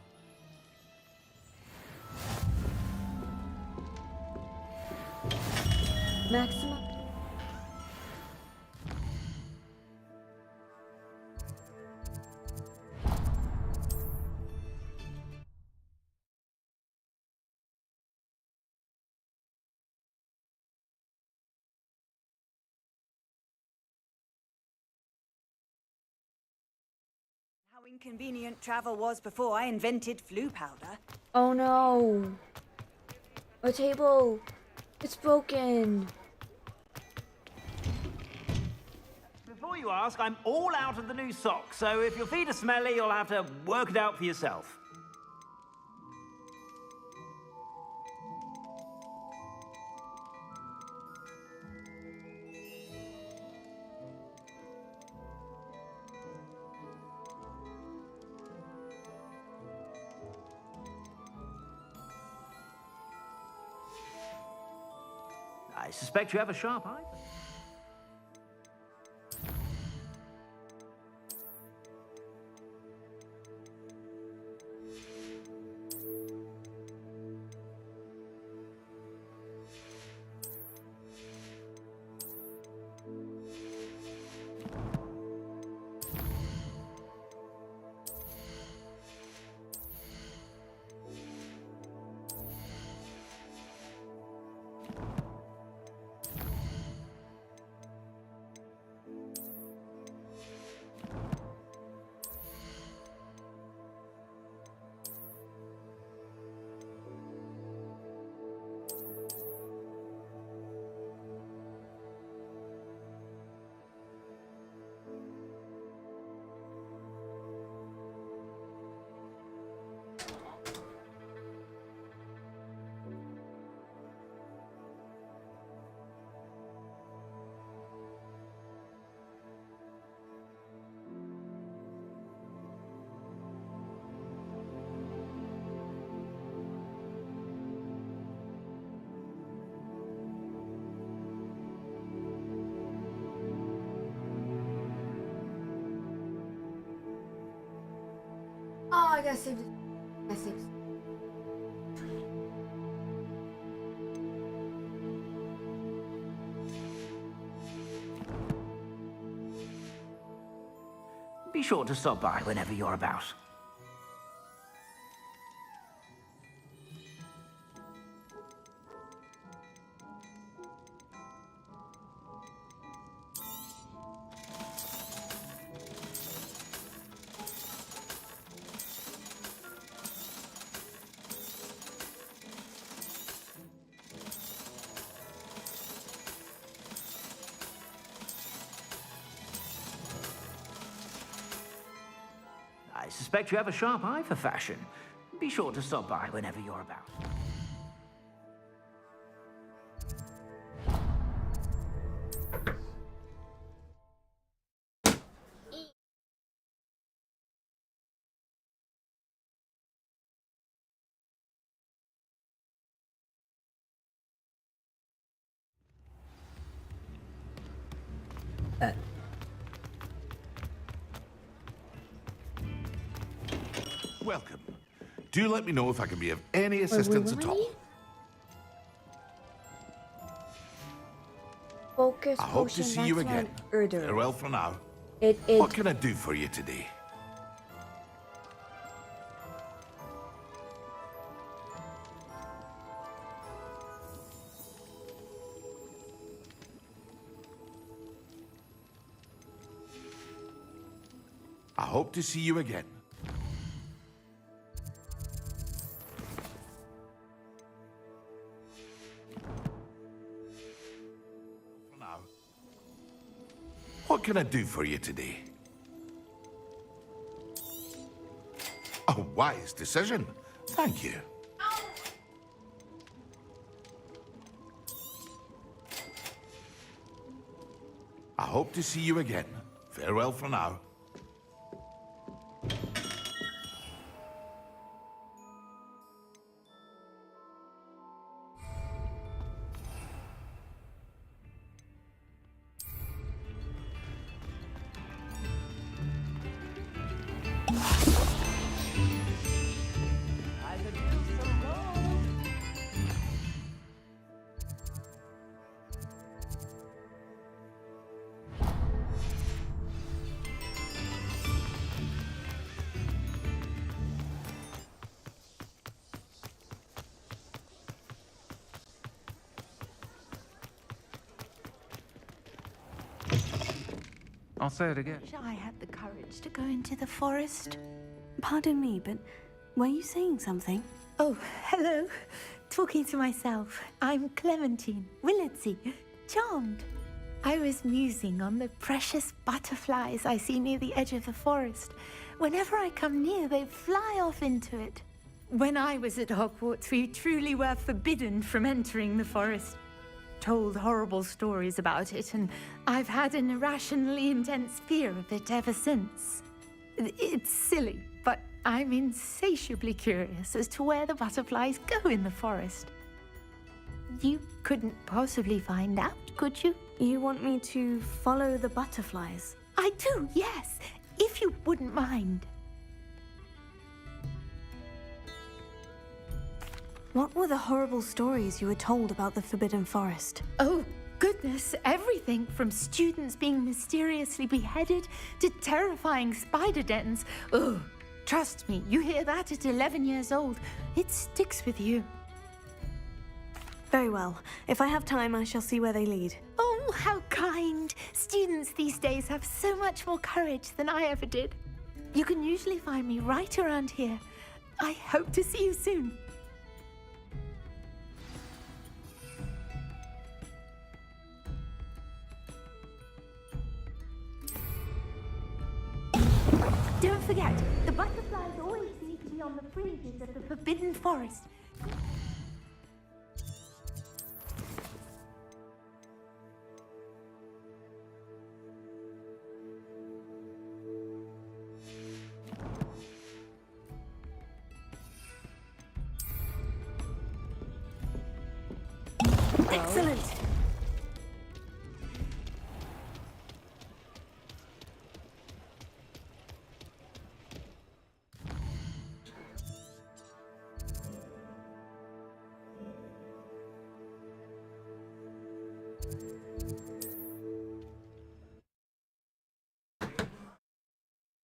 Maxima. How inconvenient travel was before I invented flu powder. Oh no. Our table. It's broken. Before you ask, I'm all out of the new socks, so if your feet are smelly, you'll have to work it out for yourself. I suspect you have a sharp eye. Oh, I gotta save this. I gotta save this. Be sure to stop by whenever you're about. I suspect you have a sharp eye for fashion. Be sure to stop by whenever you're about. Welcome. Do let me know if I can be of any assistance at all. Focus I hope to potion, see you that's again. not Urdu. Farewell for now. It What can I do for you today? I hope to see you again. For now. What can I do for you today? A wise decision. Thank you. I hope to see you again. Farewell for now. I could use some gold. I'll say it again. Wish I had the courage to go into the forest. Pardon me, but were you saying something? Oh, hello. Talking to myself. I'm Clementine Willardsey. Charmed. I was musing on the precious butterflies I see near the edge of the forest. Whenever I come near, they fly off into it. When I was at Hogwarts, we truly were forbidden from entering the forest. Told horrible stories about it, and I've had an irrationally intense fear of it ever since. It's silly, but I'm insatiably curious as to where the butterflies go in the forest. You couldn't possibly find out, could you? You want me to follow the butterflies? I do, yes, if you wouldn't mind. What were the horrible stories you were told about the Forbidden Forest? Oh, goodness, everything from students being mysteriously beheaded to terrifying spider dens. Ugh, trust me, you hear that at 11 years old, it sticks with you. Very well. If I have time, I shall see where they lead. Oh, how kind. Students these days have so much more courage than I ever did. You can usually find me right around here. I hope to see you soon. Don't forget, the butterflies always seem to be on the fringes of the Forbidden Forest. Excellent!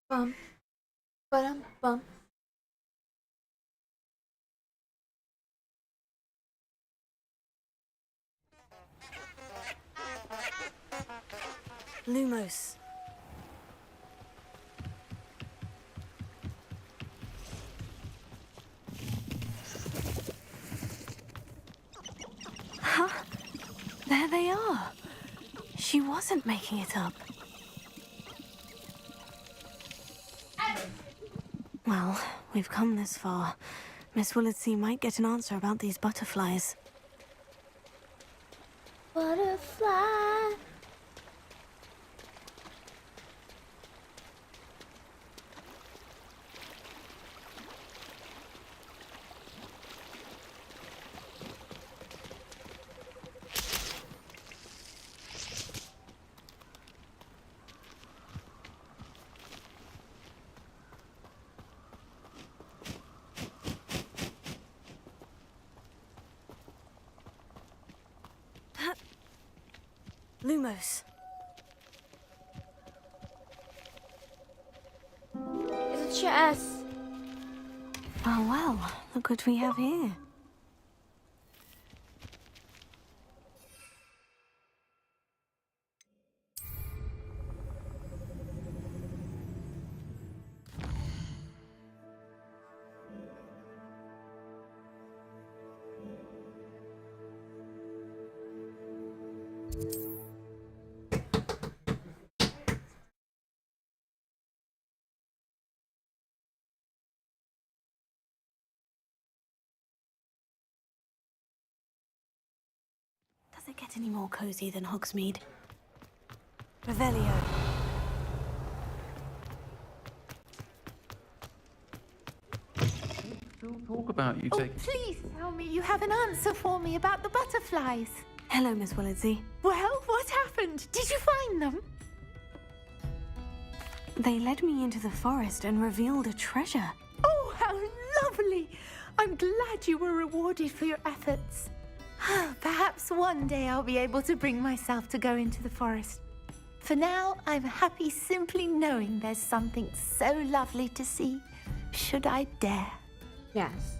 Bum. Lumos. Huh? There they are. She wasn't making it up. Well, we've come this far. Miss Willardsey might get an answer about these butterflies. Butterfly. Lumos. It's a chest. Oh well, look what we have here. Does it get any more cozy than Hogsmeade? Revelio. Still talk about you take. Please tell me you have an answer for me about the butterflies. Hello, Miss Willardsey. Well, what happened? Did you find them? They led me into the forest and revealed a treasure. Oh, how lovely! I'm glad you were rewarded for your efforts. Perhaps one day I'll be able to bring myself to go into the forest. For now, I'm happy simply knowing there's something so lovely to see, should I dare. Yes.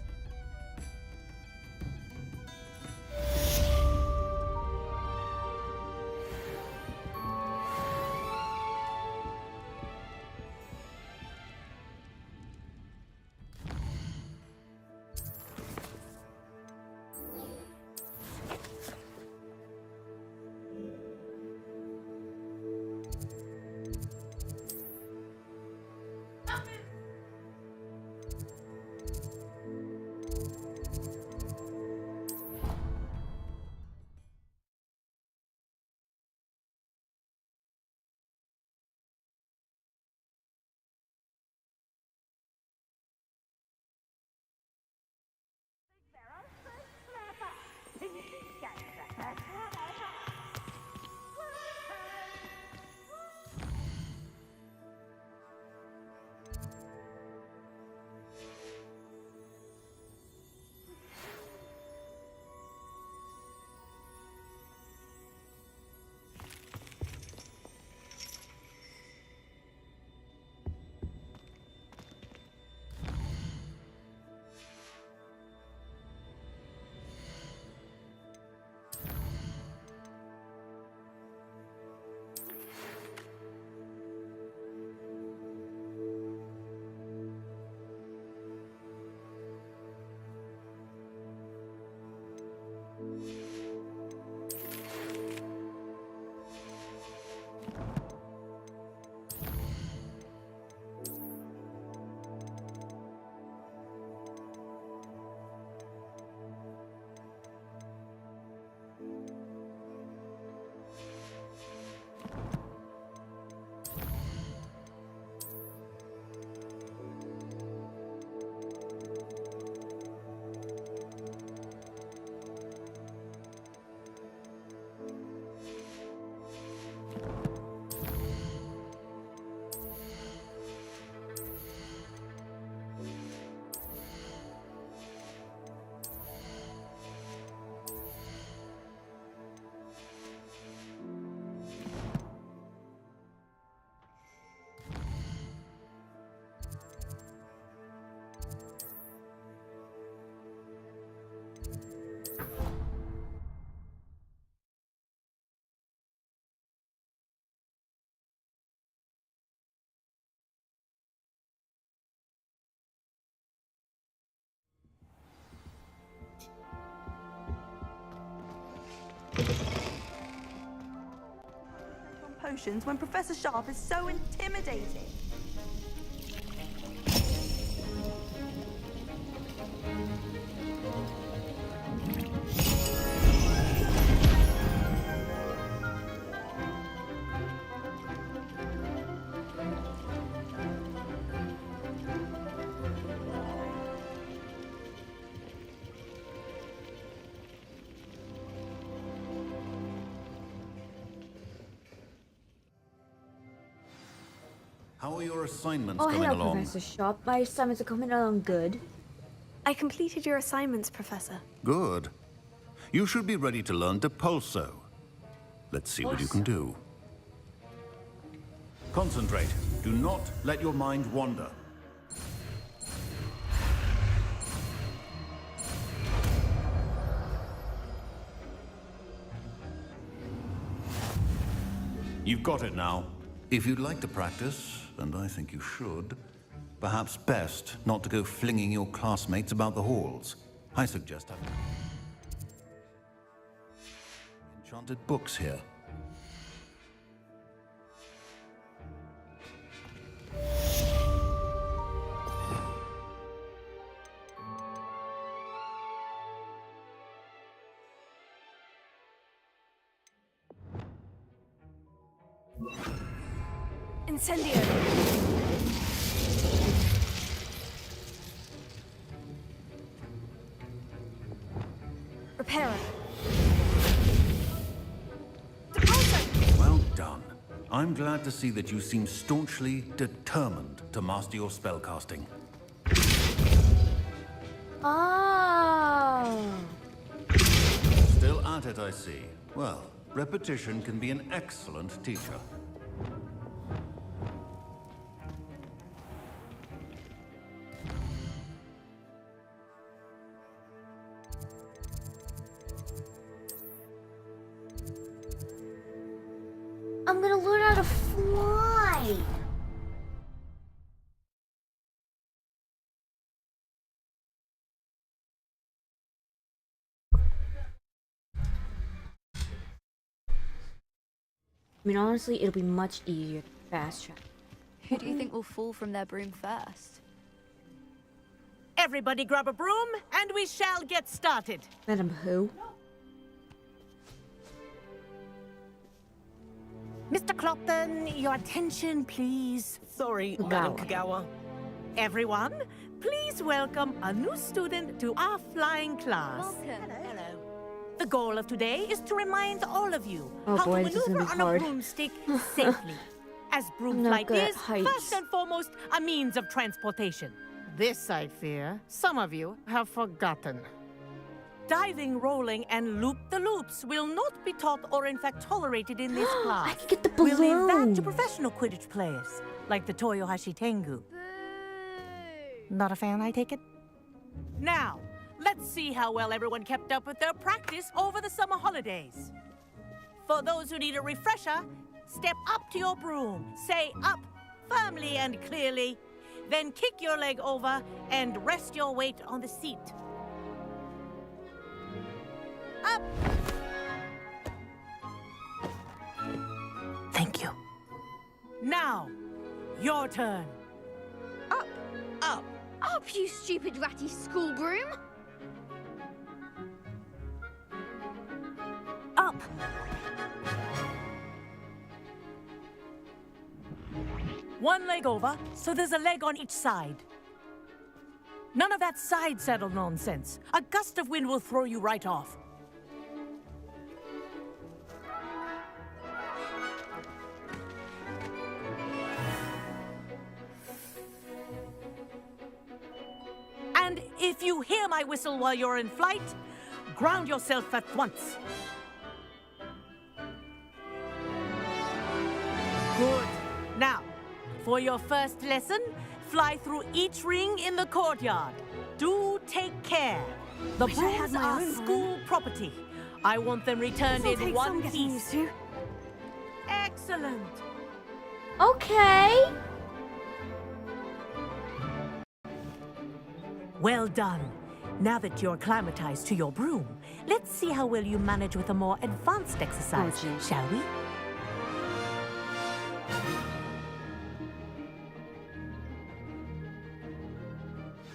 Potions when Professor Sharp is so intimidating. How are your assignments Oh, coming hello, along? Professor Sharp. My assignments are coming along good. I completed your assignments, Professor. Good. You should be ready to learn Depulso. Let's see what you can do. Concentrate. Do not let your mind wander. You've got it now. If you'd like to practice, and I think you should, perhaps best not to go flinging your classmates about the halls. I suggest having enchanted books here. Incendio! Reparo! Depulso! Well done. I'm glad to see that you seem staunchly determined to master your spellcasting. Oh. Still at it, I see. Well, repetition can be an excellent teacher. I'm gonna learn how to fly. I mean, honestly, it'll be much easier to fast track. Who do you think will fall from their broom first? Everybody grab a broom, and we shall get started. Madam who? Mr. Clopton, your attention, please. Sorry, Madam Kogawa. Everyone, please welcome a new student to our flying class. Welcome. Hello. The goal of today is to remind all of you Oh how boy, to this is maneuver gonna be on hard. a broomstick safely. As broom Not flight good at is, heights. first and foremost, a means of transportation. This, I fear, some of you have forgotten. Diving, rolling, and loop-the-loops will not be taught or in fact tolerated in this class. I can get the We'll leave that balloon. to professional Quidditch players, like the Toyohashi Tengu. Not a fan, I take it? Now, let's see how well everyone kept up with their practice over the summer holidays. For those who need a refresher, step up to your broom, say up firmly and clearly, then kick your leg over and rest your weight on the seat. Up! Thank you. Now, your turn. Up! Up! Up, you stupid ratty school broom! Up! One leg over, so there's a leg on each side. None of that side saddle nonsense. A gust of wind will throw you right off. And if you hear my whistle while you're in flight, ground yourself at once. Good. Now, for your first lesson, fly through each ring in the courtyard. Do take care. The Wish I had brooms my are own school property. I want them returned This'll in take one some getting piece. used to. Excellent. Okay. Well done. Now that you're acclimatized to your broom, let's see how well you manage with a more advanced exercise, shall we?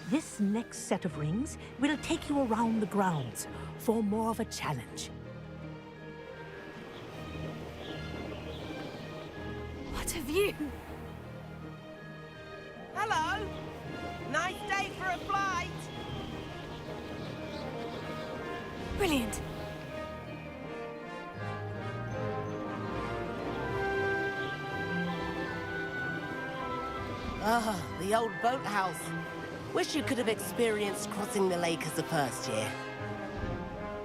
This next set of rings will take you around the grounds for more of a challenge. What a view! Hello! Nice day for a flight! Brilliant. Ah, the old boathouse. Wish you could have experienced crossing the lake as a first year.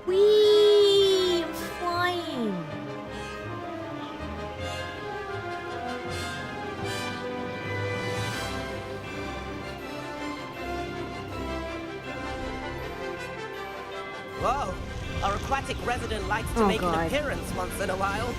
Whee! I'm flying. aquatic resident likes to Oh, make God. an appearance once in a while.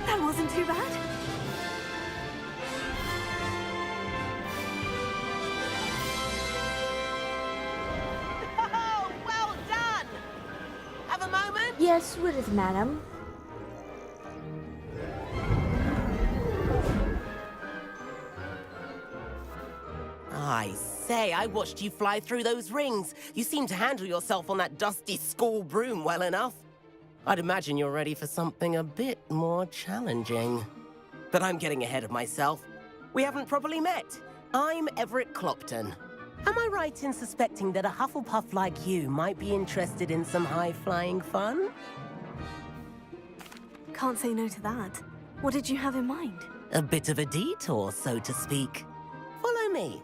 That wasn't too bad. Oh, well done! Have a moment? Yes, with it, madam. I say, I watched you fly through those rings. You seem to handle yourself on that dusty school broom well enough. I'd imagine you're ready for something a bit more challenging. But I'm getting ahead of myself. We haven't properly met. I'm Everett Clopton. Am I right in suspecting that a Hufflepuff like you might be interested in some high-flying fun? Can't say no to that. What did you have in mind? A bit of a detour, so to speak. Follow me.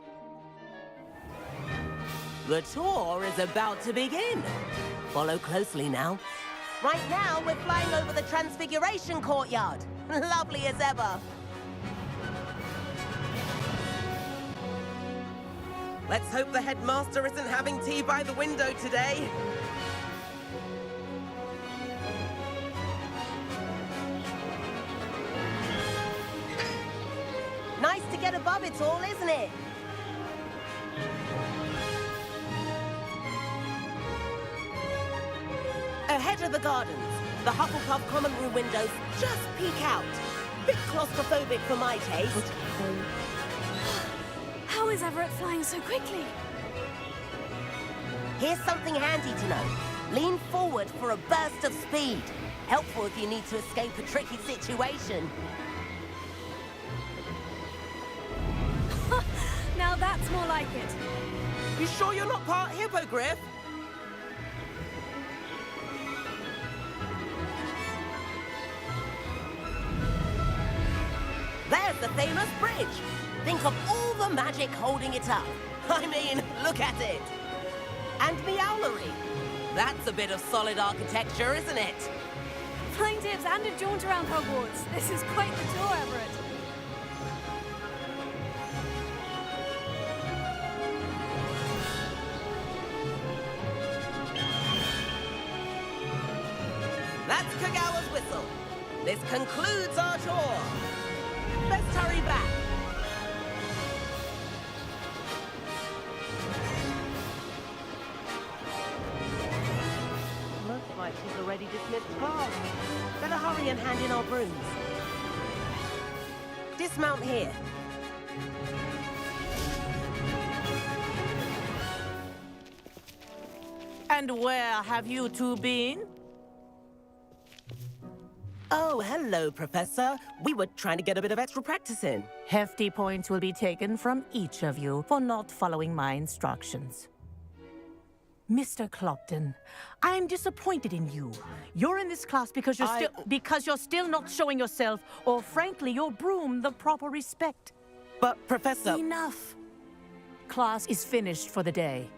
The tour is about to begin. Follow closely now. Right now, we're flying over the Transfiguration Courtyard. Lovely as ever. Let's hope the headmaster isn't having tea by the window today. Nice to get above it all, isn't it? Ahead of the gardens, the Hufflepuff common room windows just peek out. Bit claustrophobic for my taste. How is Everett flying so quickly? Here's something handy to know. Lean forward for a burst of speed. Helpful if you need to escape a tricky situation. Now that's more like it. You sure you're not part hippogriff? There's the famous bridge. Think of all the magic holding it up. I mean, look at it. And the owlery. That's a bit of solid architecture, isn't it? Flying tips and a jaunt around Hogwarts. This is quite the tour, Everett. That's Kogawa's whistle. This concludes our tour. Let's hurry back. Looks like she's already dismissed class. Better hurry and hand in our brooms. Dismount here. And where have you two been? Oh, hello, Professor. We were trying to get a bit of extra practice in. Hefty points will be taken from each of you for not following my instructions. Mr. Clopton, I'm disappointed in you. You're in this class because you're still not showing yourself, or frankly, your broom the proper respect. But, Professor... Enough. Class is finished for the day.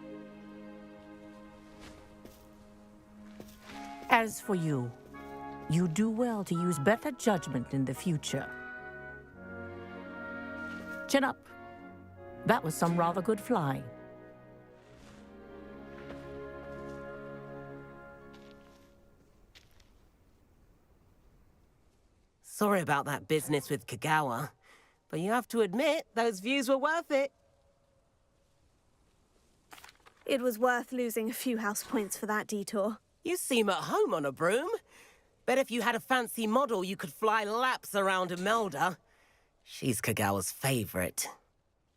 As for you, you do well to use better judgment in the future. Chin up. That was some rather good flying. Sorry about that business with Kogawa, but you have to admit, those views were worth it. It was worth losing a few house points for that detour. You seem at home on a broom. Bet if you had a fancy model, you could fly laps around Imelda. She's Kogawa's favorite.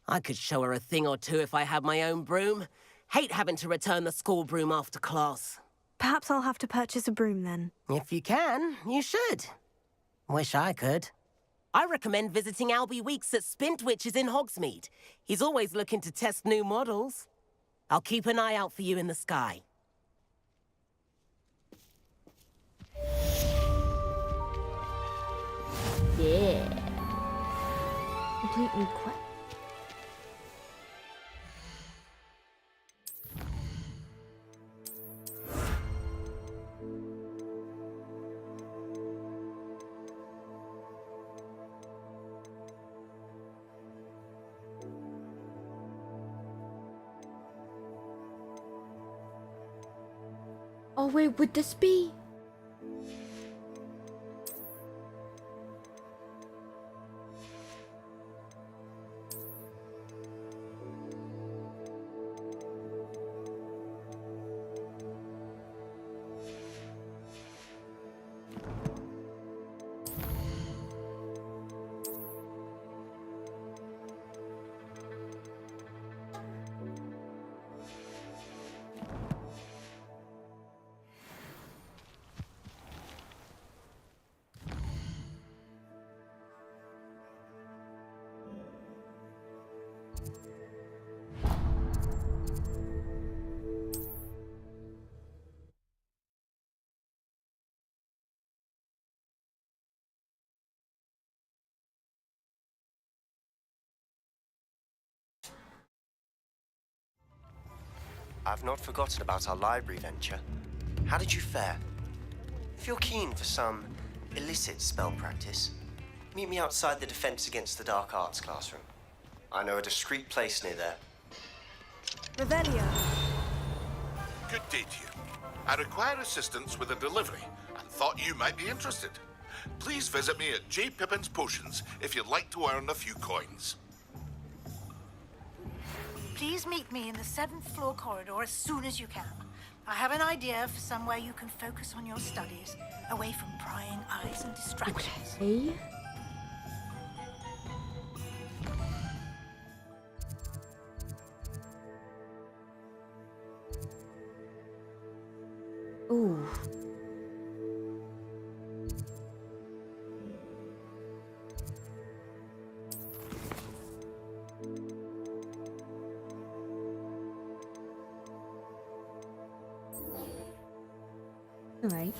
I could show her a thing or two if I had my own broom. Hate having to return the school broom after class. Perhaps I'll have to purchase a broom then. If you can, you should. Wish I could. I recommend visiting Albie Weekes at Spintwitches in Hogsmeade. He's always looking to test new models. I'll keep an eye out for you in the sky. Yeah. Complete new quest. Oh wait, would this be? I've not forgotten about our library venture. How did you fare? If you're keen for some illicit spell practice, meet me outside the Defense Against the Dark Arts classroom. I know a discreet place near there. Revelio. Good day to you. I require assistance with a delivery and thought you might be interested. Please visit me at J. Pippin's Potions if you'd like to earn a few coins. Please meet me in the 7th floor corridor as soon as you can. I have an idea for somewhere you can focus on your studies, away from prying eyes and distractions. Okay. Ooh. All right.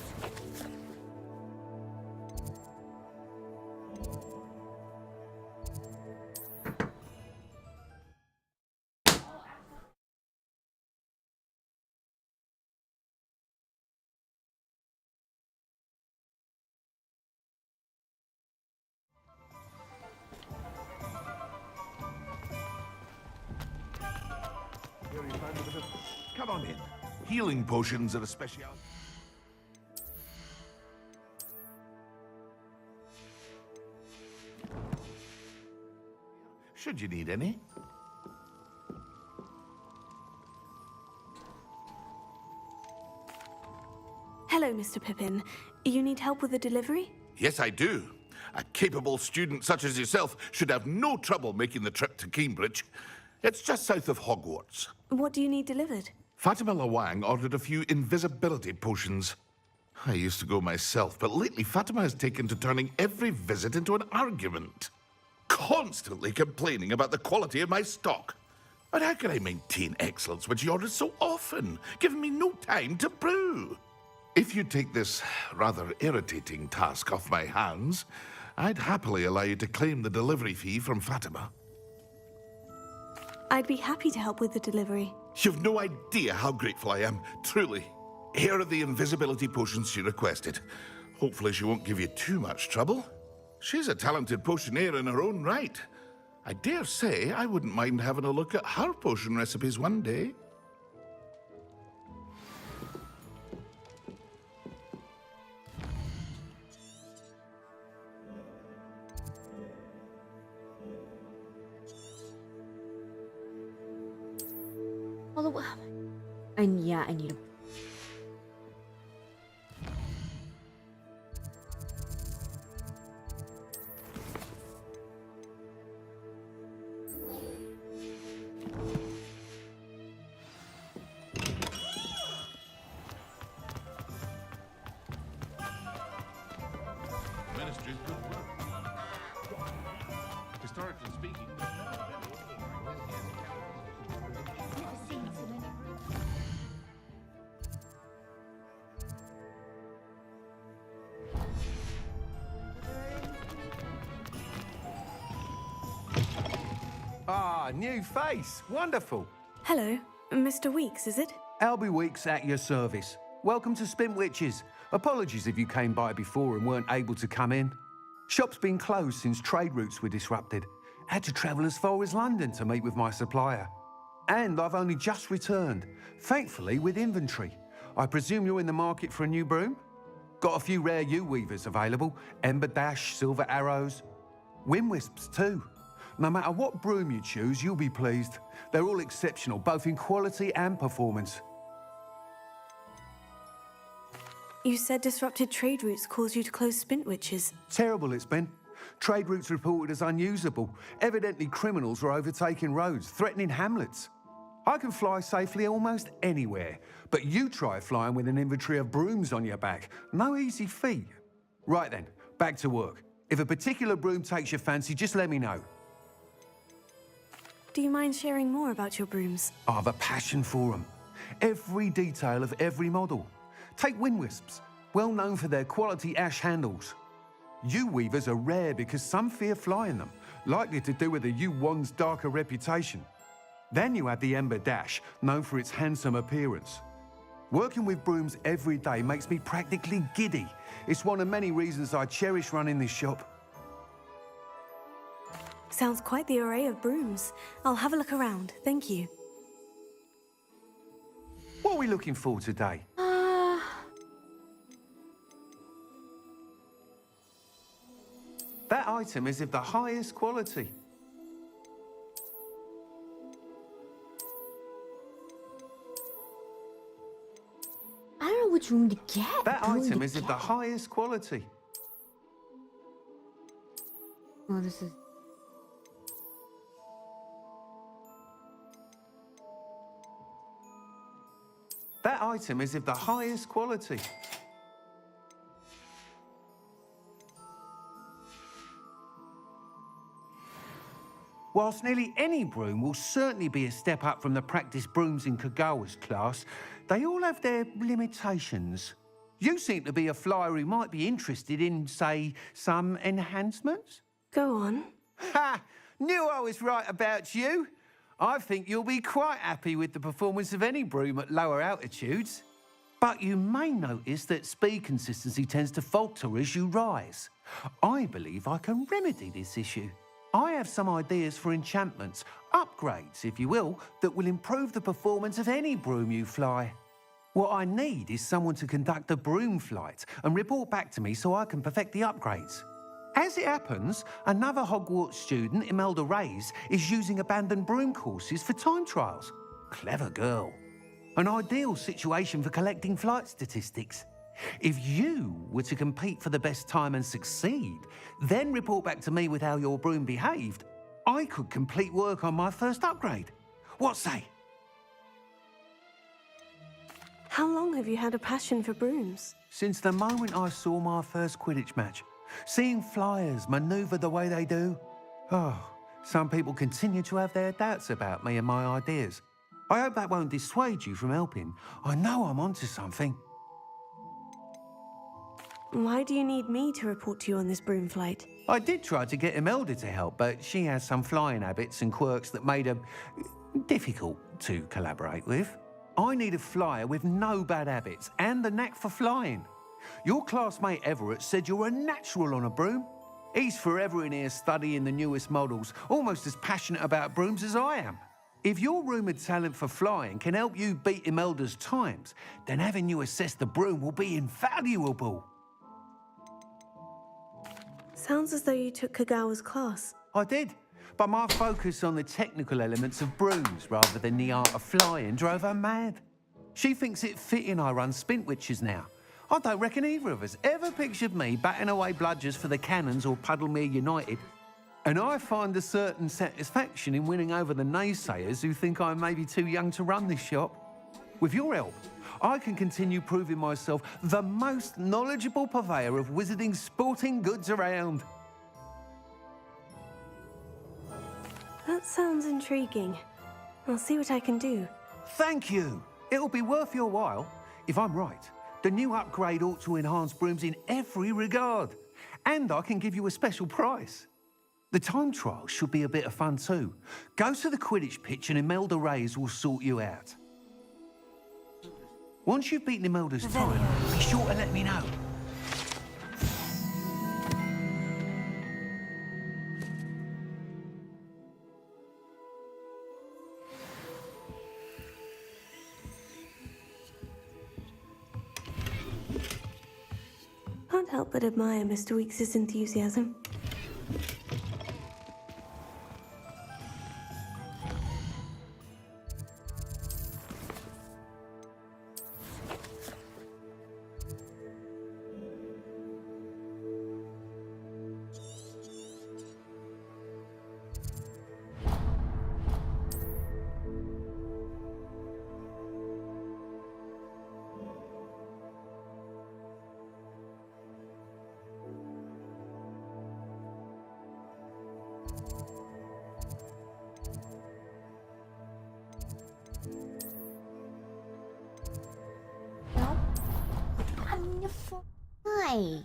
Come on in. Healing potions are a speciality. Should you need any? Hello, Mr. Pippin. You need help with a delivery? Yes, I do. A capable student such as yourself should have no trouble making the trip to Cambridge. It's just south of Hogwarts. What do you need delivered? Fatimah Lawang ordered a few invisibility potions. I used to go myself, but lately Fatimah has taken to turning every visit into an argument. Constantly complaining about the quality of my stock. But how can I maintain excellence when she orders so often, giving me no time to brew? If you take this rather irritating task off my hands, I'd happily allow you to claim the delivery fee from Fatimah. I'd be happy to help with the delivery. You've no idea how grateful I am, truly. Here are the invisibility potions she requested. Hopefully she won't give you too much trouble. She's a talented potioneer in her own right. I dare say I wouldn't mind having a look at her potion recipes one day. And yeah, I need a... Ministry's good work. Historically speaking, Ah, new face. Wonderful. Hello, Mr. Weekes, is it? Albie Weekes at your service. Welcome to Spintwitches. Apologies if you came by before and weren't able to come in. Shop's been closed since trade routes were disrupted. Had to travel as far as London to meet with my supplier. And I've only just returned, thankfully with inventory. I presume you're in the market for a new broom? Got a few rare U-weavers available. Ember Dash, Silver Arrows. Wind Wisps too. No matter what broom you choose, you'll be pleased. They're all exceptional, both in quality and performance. You said disrupted trade routes caused you to close Spintwitches. Terrible it's been. Trade routes reported as unusable. Evidently criminals were overtaking roads, threatening hamlets. I can fly safely almost anywhere, but you try flying with an inventory of brooms on your back. No easy feat. Right then, back to work. If a particular broom takes your fancy, just let me know. Do you mind sharing more about your brooms? I have a passion for them. Every detail of every model. Take Wind Wisps, well known for their quality ash handles. U-weavers are rare because some fear flying them, likely to do with the U-wand's darker reputation. Then you have the Ember Dash, known for its handsome appearance. Working with brooms every day makes me practically giddy. It's one of many reasons I cherish running this shop. Sounds quite the array of brooms. I'll have a look around, thank you. What are we looking for today? That item is of the highest quality. I don't know which room to get. That item is of the highest quality. Oh, this is... That item is of the highest quality. Whilst nearly any broom will certainly be a step up from the practice brooms in Kogawa's class, they all have their limitations. You seem to be a flyer who might be interested in, say, some enhancements? Go on. Ha! Knew I was right about you. I think you'll be quite happy with the performance of any broom at lower altitudes. But you may notice that speed consistency tends to falter as you rise. I believe I can remedy this issue. I have some ideas for enchantments, upgrades, if you will, that will improve the performance of any broom you fly. What I need is someone to conduct a broom flight and report back to me so I can perfect the upgrades. As it happens, another Hogwarts student, Imelda Reyes, is using abandoned broom courses for time trials. Clever girl. An ideal situation for collecting flight statistics. If you were to compete for the best time and succeed, then report back to me with how your broom behaved, I could complete work on my first upgrade. What say? How long have you had a passion for brooms? Since the moment I saw my first Quidditch match. Seeing flyers manoeuvre the way they do. Oh, some people continue to have their doubts about me and my ideas. I hope that won't dissuade you from helping. I know I'm onto something. Why do you need me to report to you on this broom flight? I did try to get Imelda to help, but she has some flying habits and quirks that made her difficult to collaborate with. I need a flyer with no bad habits and the knack for flying. Your classmate Everett said you're a natural on a broom. He's forever in here studying the newest models, almost as passionate about brooms as I am. If your rumoured talent for flying can help you beat Imelda's times, then having you assess the broom will be invaluable. Sounds as though you took Kogawa's class. I did, but my focus on the technical elements of brooms rather than the art of flying drove her mad. She thinks it fitting I run Spintwitches now. I don't reckon either of us ever pictured me batting away bludgers for the Cannons or Puddlemere United. And I find a certain satisfaction in winning over the naysayers who think I'm maybe too young to run this shop. With your help, I can continue proving myself the most knowledgeable purveyor of wizarding sporting goods around. That sounds intriguing. I'll see what I can do. Thank you. It'll be worth your while. If I'm right, the new upgrade ought to enhance brooms in every regard. And I can give you a special price. The time trial should be a bit of fun too. Go to the Quidditch pitch and Imelda Reyes will sort you out. Once you've beaten Imelda's time, be sure to let me know. help but admire Mr. Weekes' enthusiasm. Hi.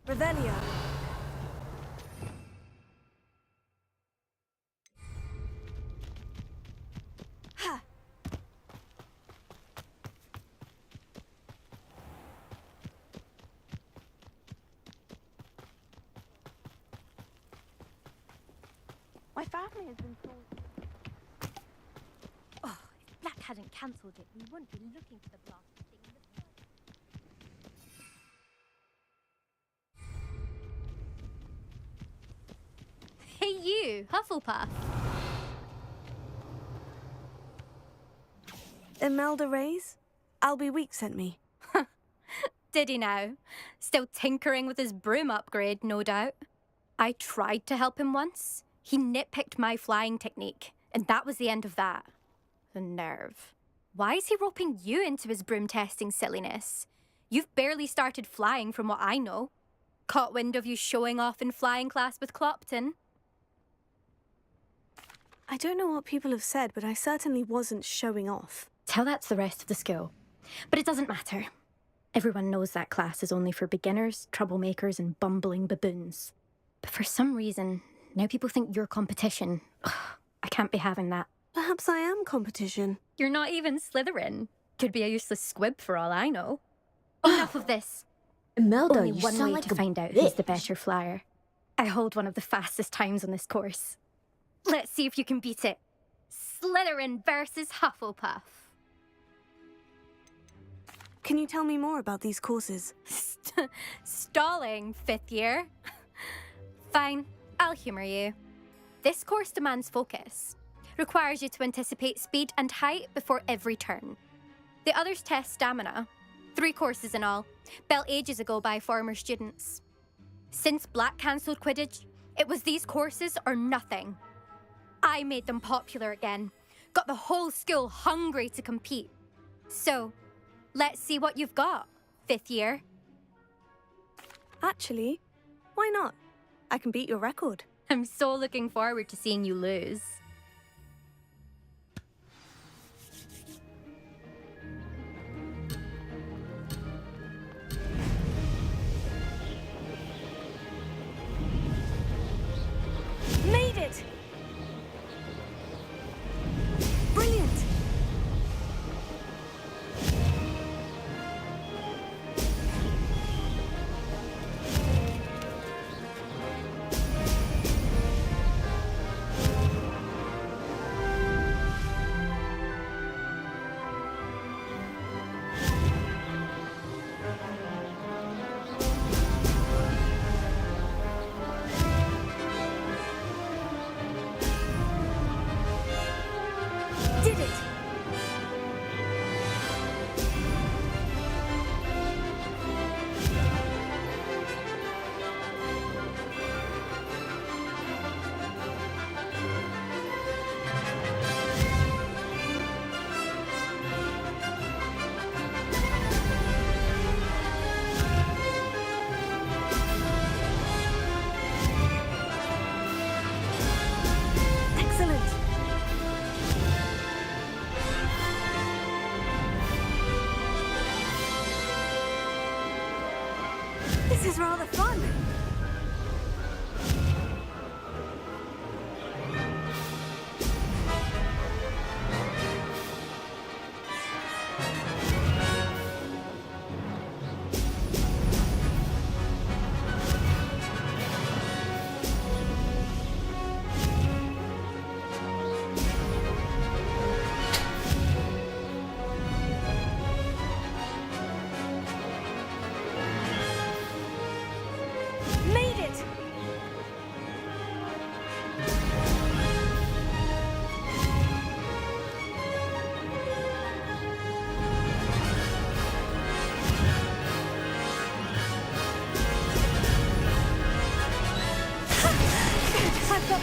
Revelio. Ha! My family has been told. Oh, if Black hadn't cancelled it, we wouldn't be looking for the blasted thing in the first. Hey you, Hufflepuff. Imelda Reyes? Albie Weekes sent me. Did he now? Still tinkering with his broom upgrade, no doubt. I tried to help him once. He nitpicked my flying technique, and that was the end of that. The nerve. Why is he roping you into his broom testing silliness? You've barely started flying from what I know. Caught wind of you showing off in flying class with Clopton. I don't know what people have said, but I certainly wasn't showing off. Tell that to the rest of the school. But it doesn't matter. Everyone knows that class is only for beginners, troublemakers, and bumbling baboons. But for some reason, now people think you're competition. Ugh, I can't be having that. Perhaps I am competition. You're not even Slytherin. Could be a useless squib for all I know. Enough of this. Imelda, Only you one sound way like to a find out who's the bitch. better flyer. I hold one of the fastest times on this course. Let's see if you can beat it. Slytherin versus Hufflepuff. Can you tell me more about these courses? Stalling, 5th year. Fine, I'll humour you. This course demands focus. Requires you to anticipate speed and height before every turn. The others test stamina. 3 courses in all, built ages ago by former students. Since Black cancelled Quidditch, it was these courses or nothing. I made them popular again. Got the whole school hungry to compete. So, let's see what you've got, 5th year. Actually, why not? I can beat your record. I'm so looking forward to seeing you lose. Made it! Brilliant!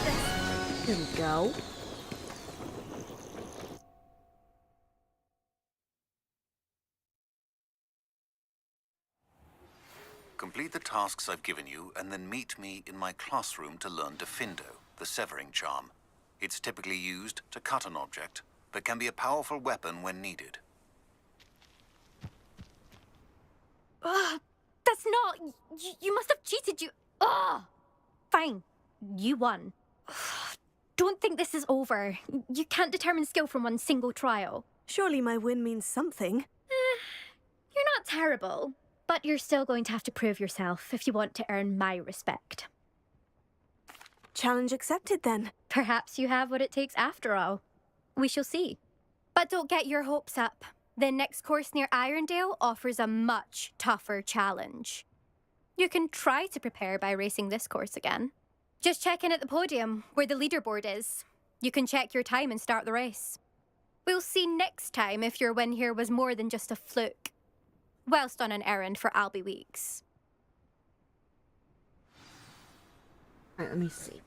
got this. Here we go. Complete the tasks I've given you, and then meet me in my classroom to learn Defindo, the severing charm. It's typically used to cut an object, but can be a powerful weapon when needed. Ugh, that's not... You must have cheated, you... Ugh! Fine. You won. Don't think this is over. You can't determine skill from one single trial. Surely my win means something. You're not terrible, but you're still going to have to prove yourself if you want to earn my respect. Challenge accepted, then. Perhaps you have what it takes after all. We shall see. But don't get your hopes up. The next course near Irondale offers a much tougher challenge. You can try to prepare by racing this course again. Just check in at the podium, where the leaderboard is. You can check your time and start the race. We'll see next time if your win here was more than just a fluke. Whilst on an errand for Albie Weekes. Alright, let me see.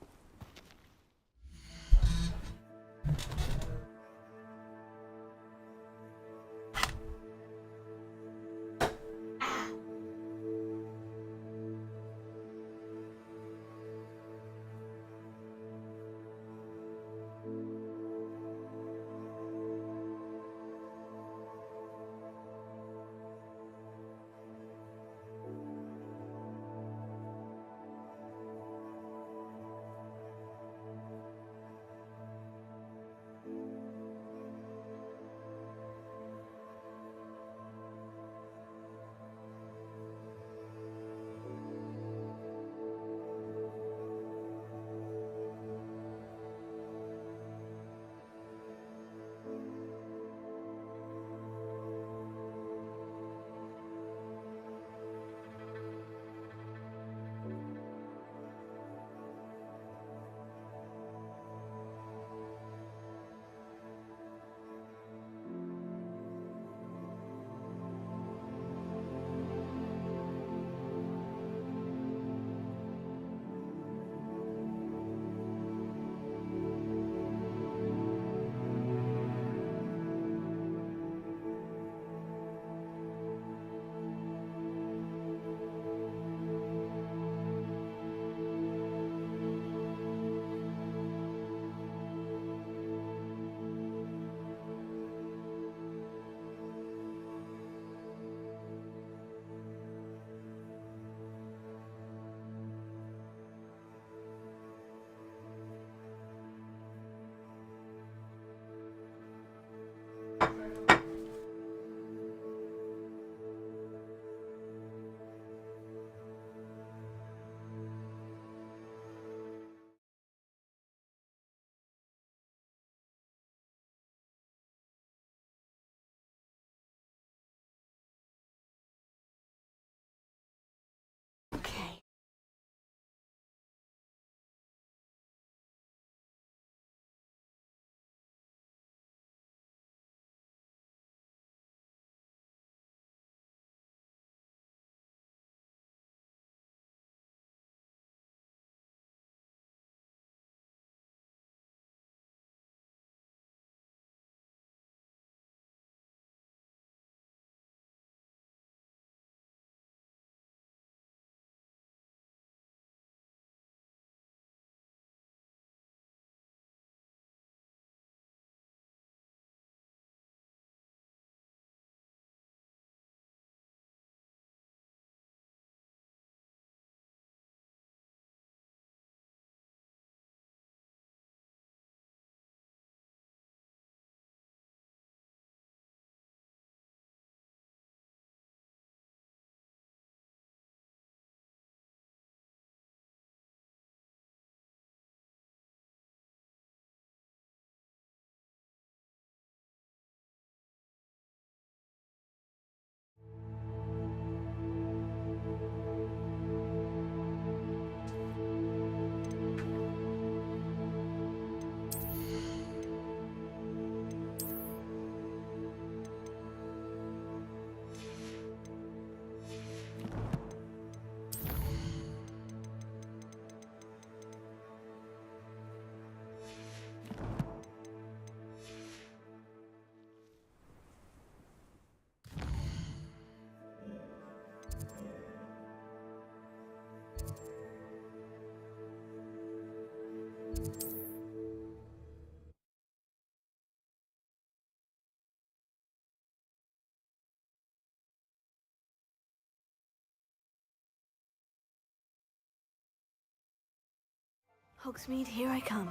Hogsmeade, here I come.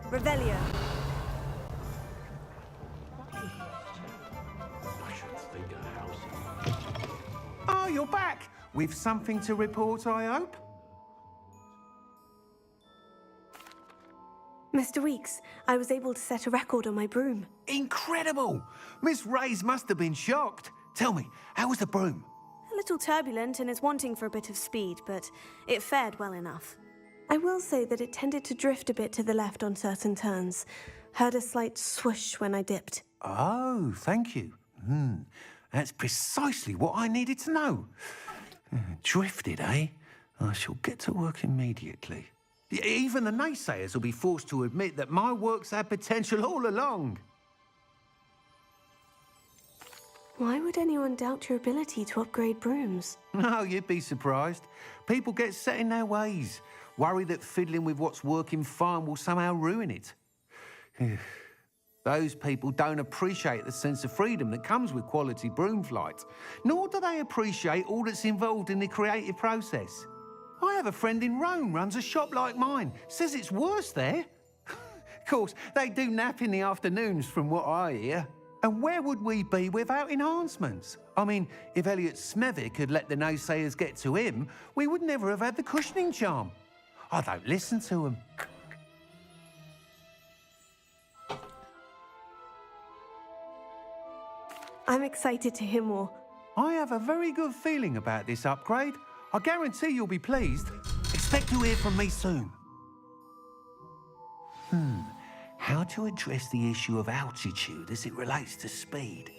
Revelio. Oh, you're back! With something to report, I hope? Mr. Weekes, I was able to set a record on my broom. Incredible! Miss Reyes must have been shocked. Tell me, how was the broom? A little turbulent and is wanting for a bit of speed, but it fared well enough. I will say that it tended to drift a bit to the left on certain turns. Heard a slight swoosh when I dipped. Oh, thank you. That's precisely what I needed to know. Drifted, eh? I shall get to work immediately. Even the naysayers will be forced to admit that my work's had potential all along. Why would anyone doubt your ability to upgrade brooms? No, you'd be surprised. People get set in their ways, worry that fiddling with what's working fine will somehow ruin it. Those people don't appreciate the sense of freedom that comes with quality broom flight, nor do they appreciate all that's involved in the creative process. I have a friend in Rome runs a shop like mine, says it's worse there. Of course, they do nap in the afternoons from what I hear. And where would we be without enhancements? I mean, if Elliot Smethwick had let the naysayers get to him, we would never have had the cushioning charm. I don't listen to them. I'm excited to hear more. I have a very good feeling about this upgrade. I guarantee you'll be pleased. Expect to hear from me soon. How to address the issue of altitude as it relates to speed?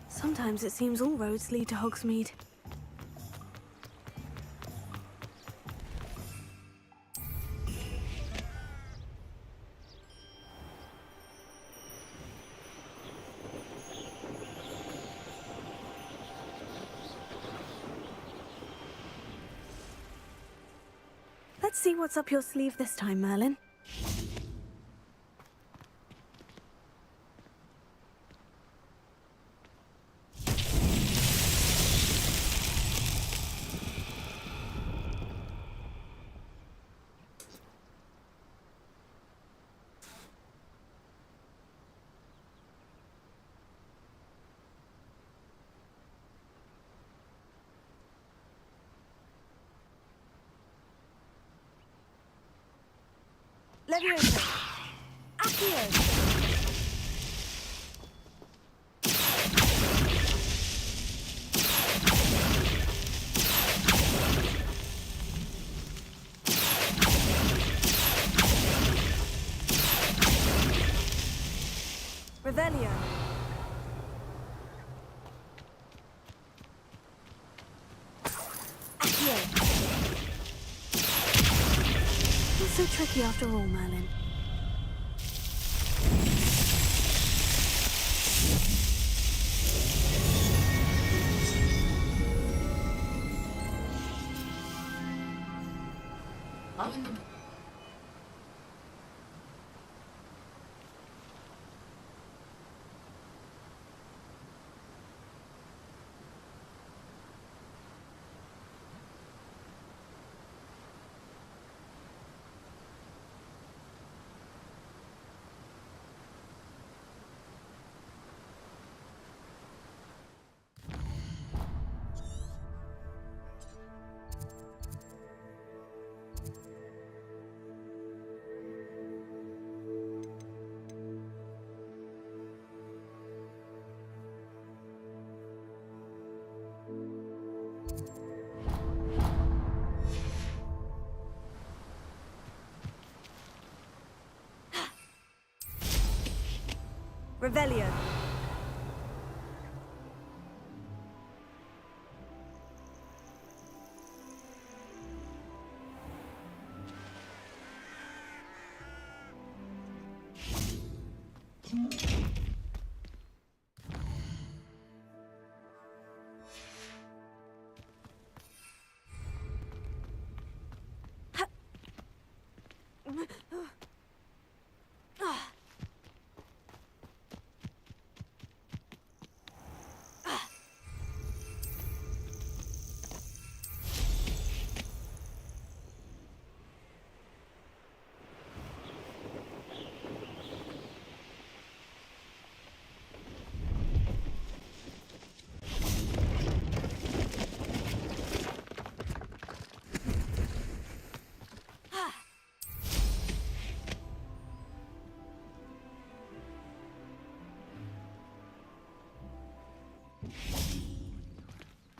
Sometimes it seems all roads lead to Hogsmeade. Let's see what's up your sleeve this time, Merlin. Levioso. Accio. Revelio. Accio. Not so tricky after all, Merlin. Revelio.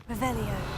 Revelio.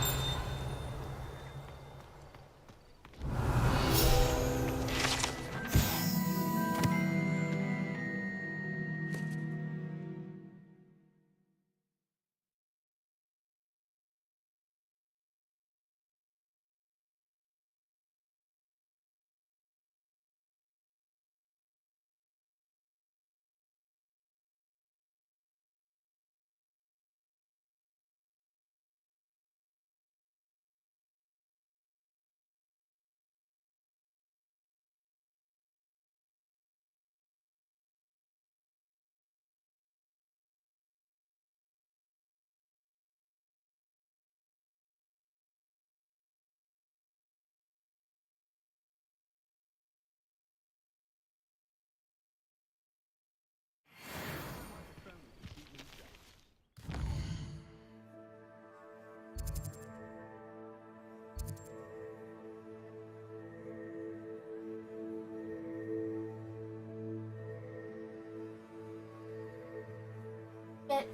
Yes.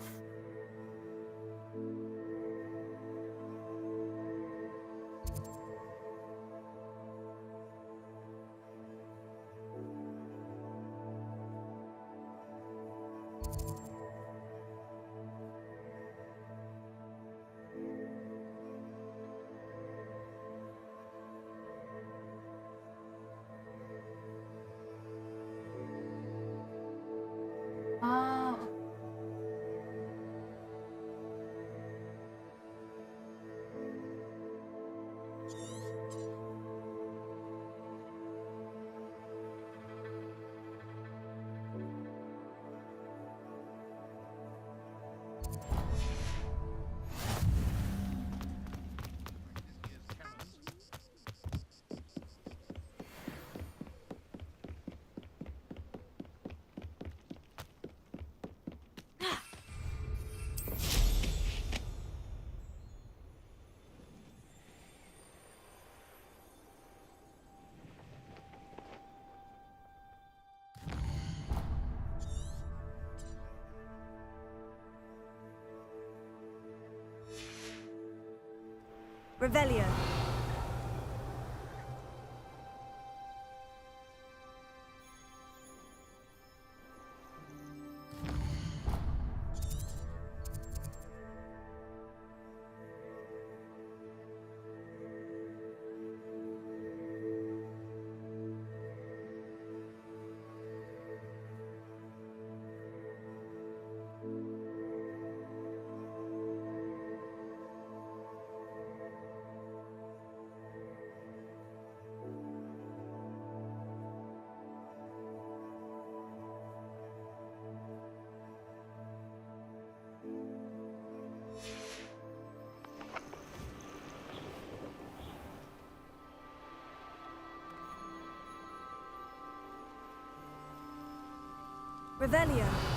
Oh. Revelio. Revelio.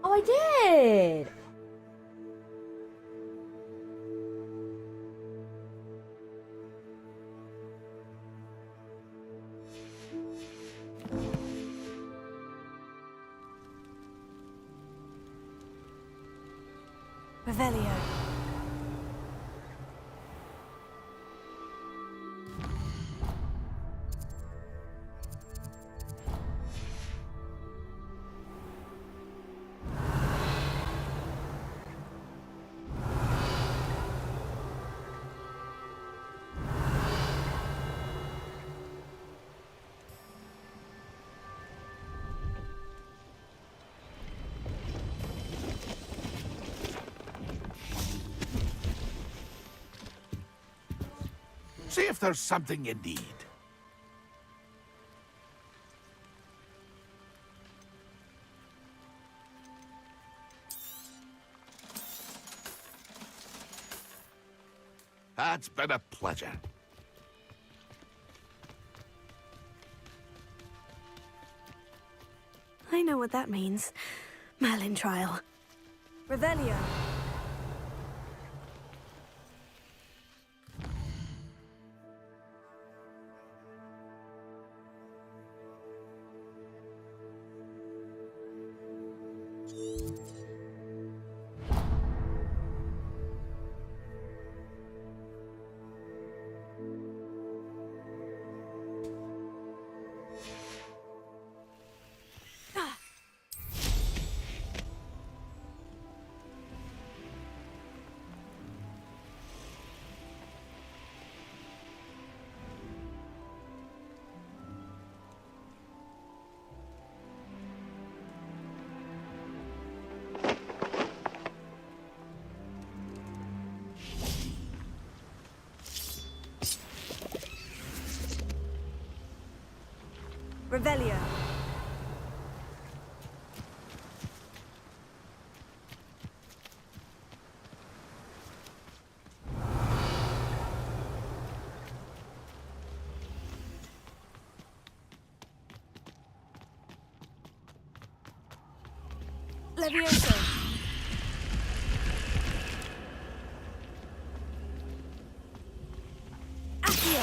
Oh, I did! Revelio. See if there's something you need. It's been a pleasure. I know what that means. Merlin trial. Revelio. Revelio. Levioso. Accio.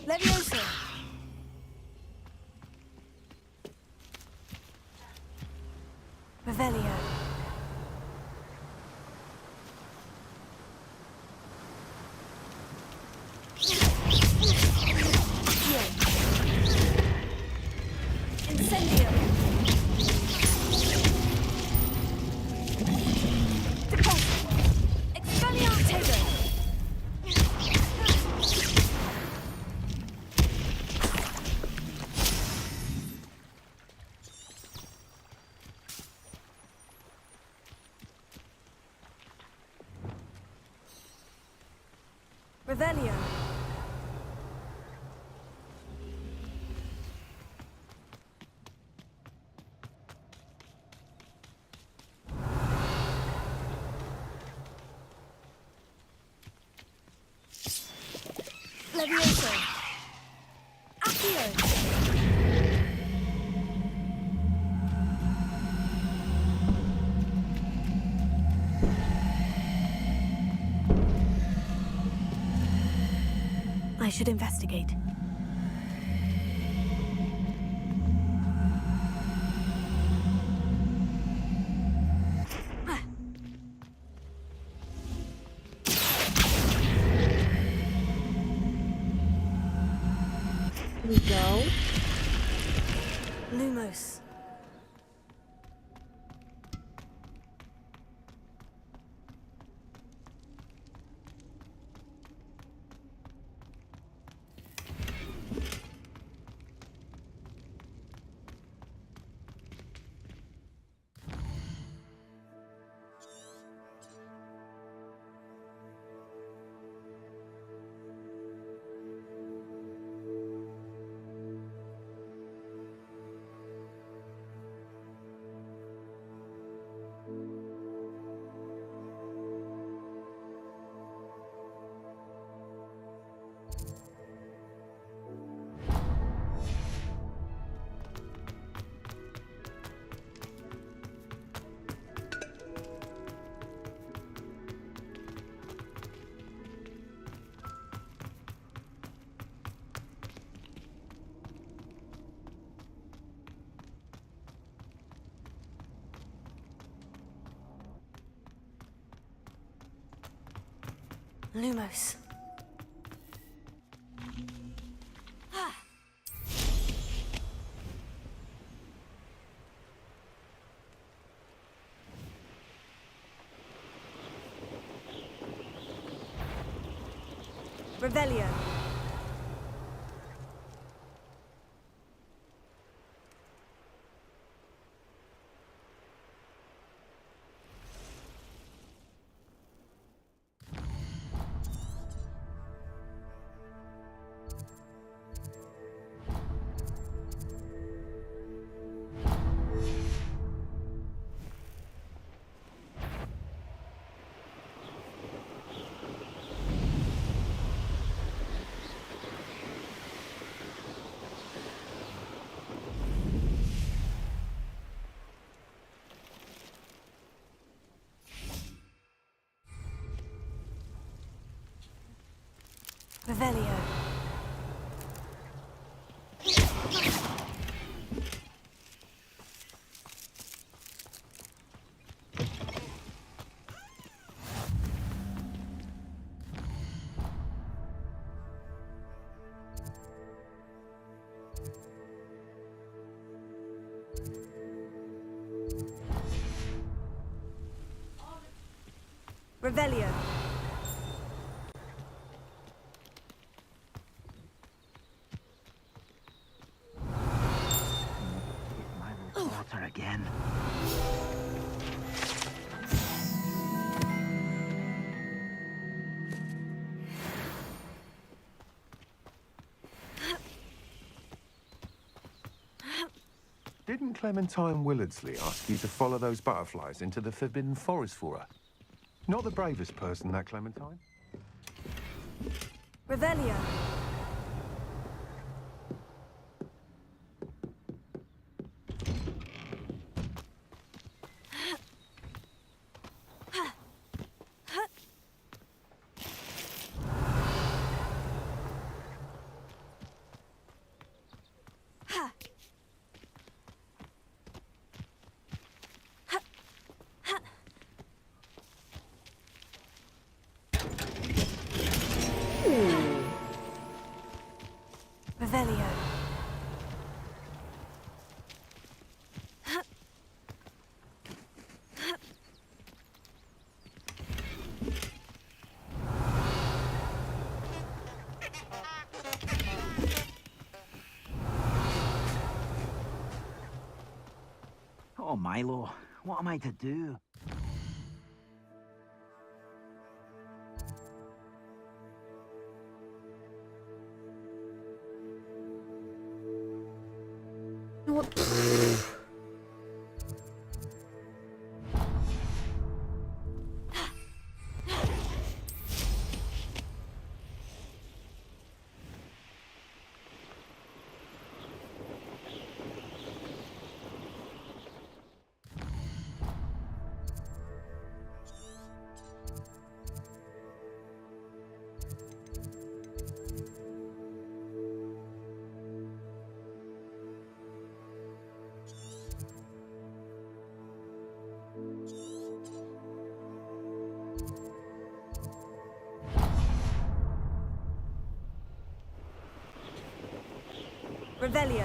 Levioso. Revelio. Incendio. Depulso. Expelliarmus. Revelio. Levioso. Accio. I should investigate. We go. Lumos. Lumos. Revelio. Revelio. Revelio. Water again. Didn't Clementine Willardsey ask you to follow those butterflies into the Forbidden Forest for her? Not the bravest person, that Clementine. Revelio. Revelio. Oh, Milo, what am I to do? Revelio.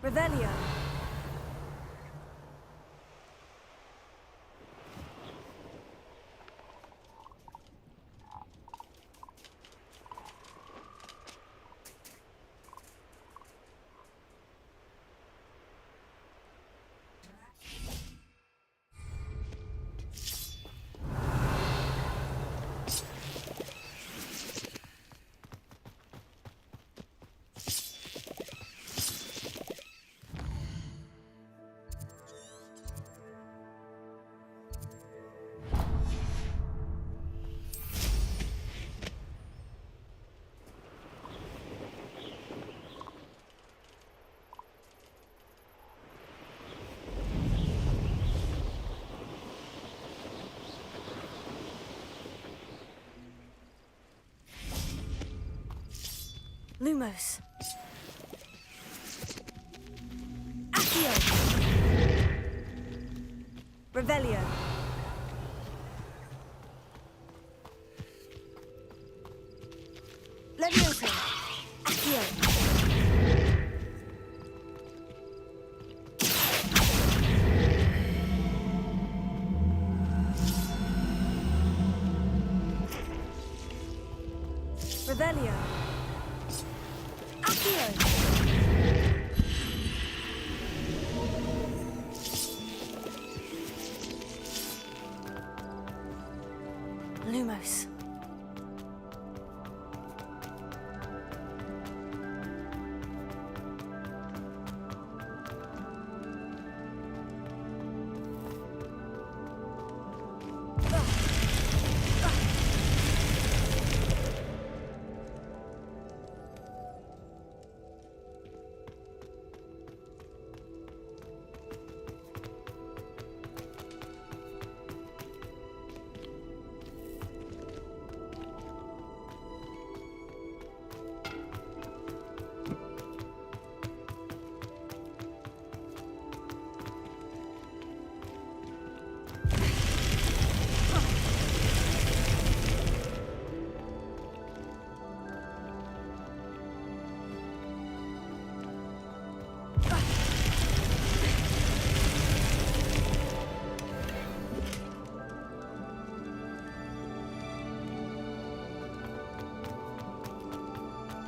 Revelio. Lumos. Accio. Revelio. Levioso. Accio. Revelio. Lumos.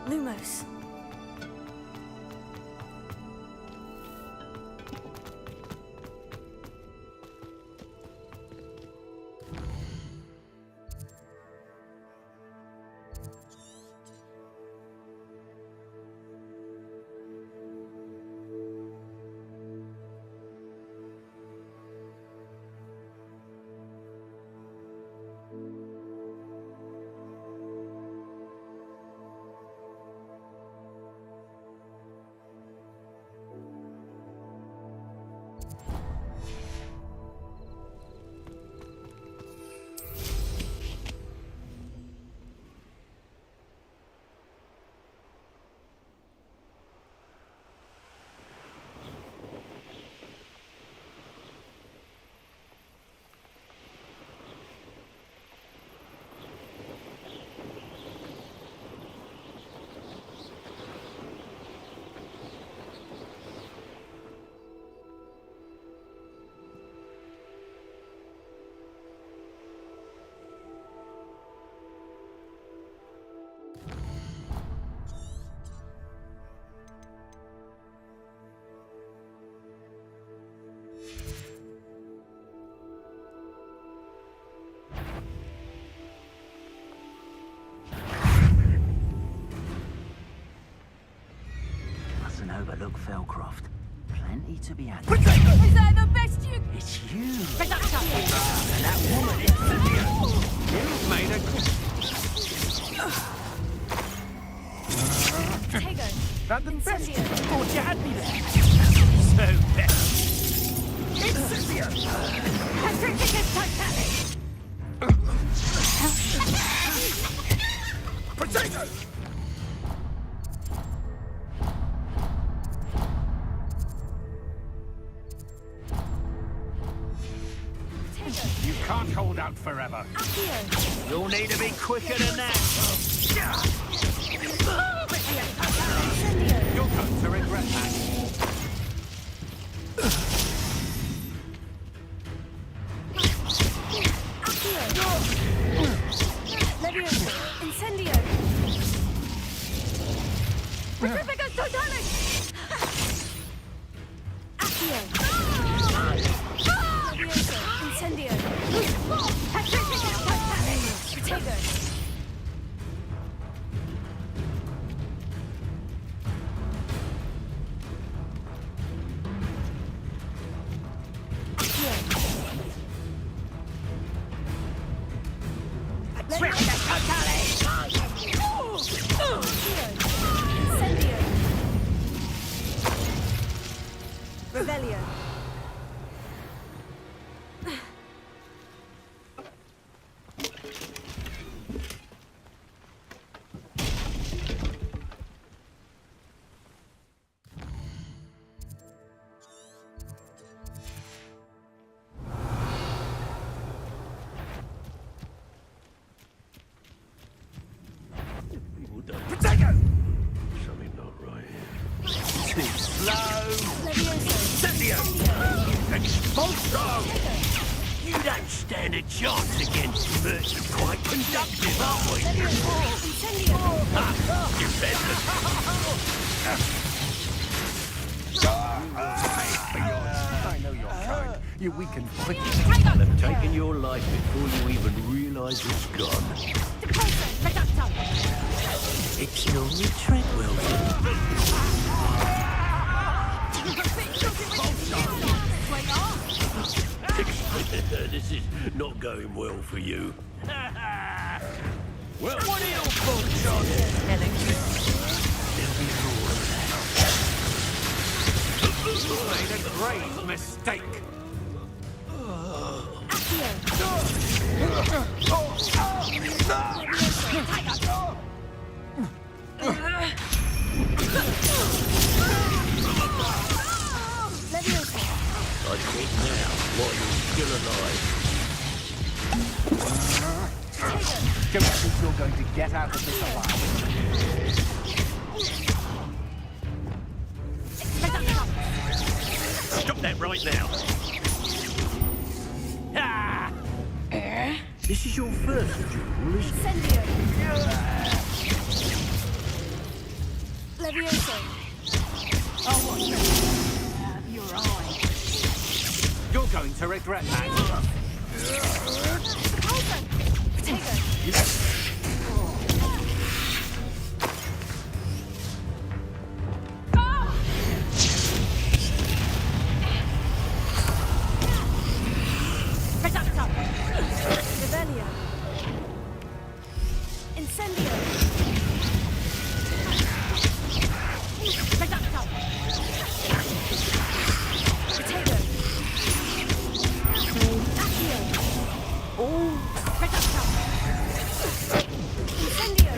Lumos. Overlook Felcroft. Plenty to be had. Is that the best you... It's you. Pick that up. And that woman is You've made a... Tego. That the best? Thought you had me there. So best. Incendio! Potato! You can't hold out forever. You'll need to be quicker than that. You're going to regret that. Incendio! Pacificus totalis! Accio! Incendio! Potato! Incendio! Revelio! Potato! Something not right here. Too slow. Incendio! Expulso! You don't stand a chance against Bert. You're quite conductive, aren't we? I know you're kind. You're weak and fighting. I'll have taken your life before you even realise it's gone. It's no retreat, This is not going well for you. Well, what are your thoughts on it, You made a grave mistake. I think now, while you're still alive. Don't think you're going to get out of this alive. Stop that right now. Ah! This is your first duel, isn't it? Levioso. Oh, what's that? Out of your eye. You're going to regret that. Potato. Revelio. Incendio. Potato. Accio. Oh. Incendio.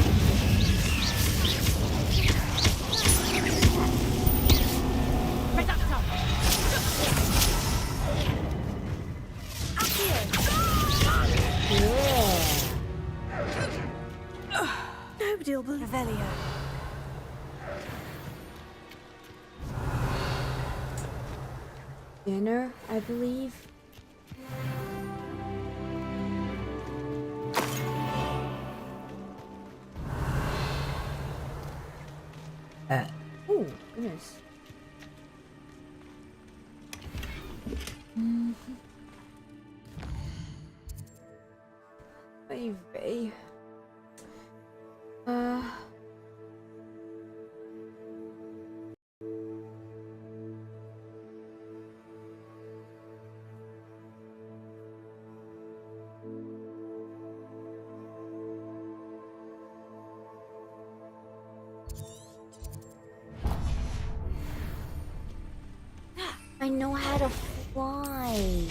Nobody will believe Revelio. Dinner, I believe. Oh, goodness. Baby. I know how to fly.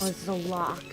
Oh, it's a lock.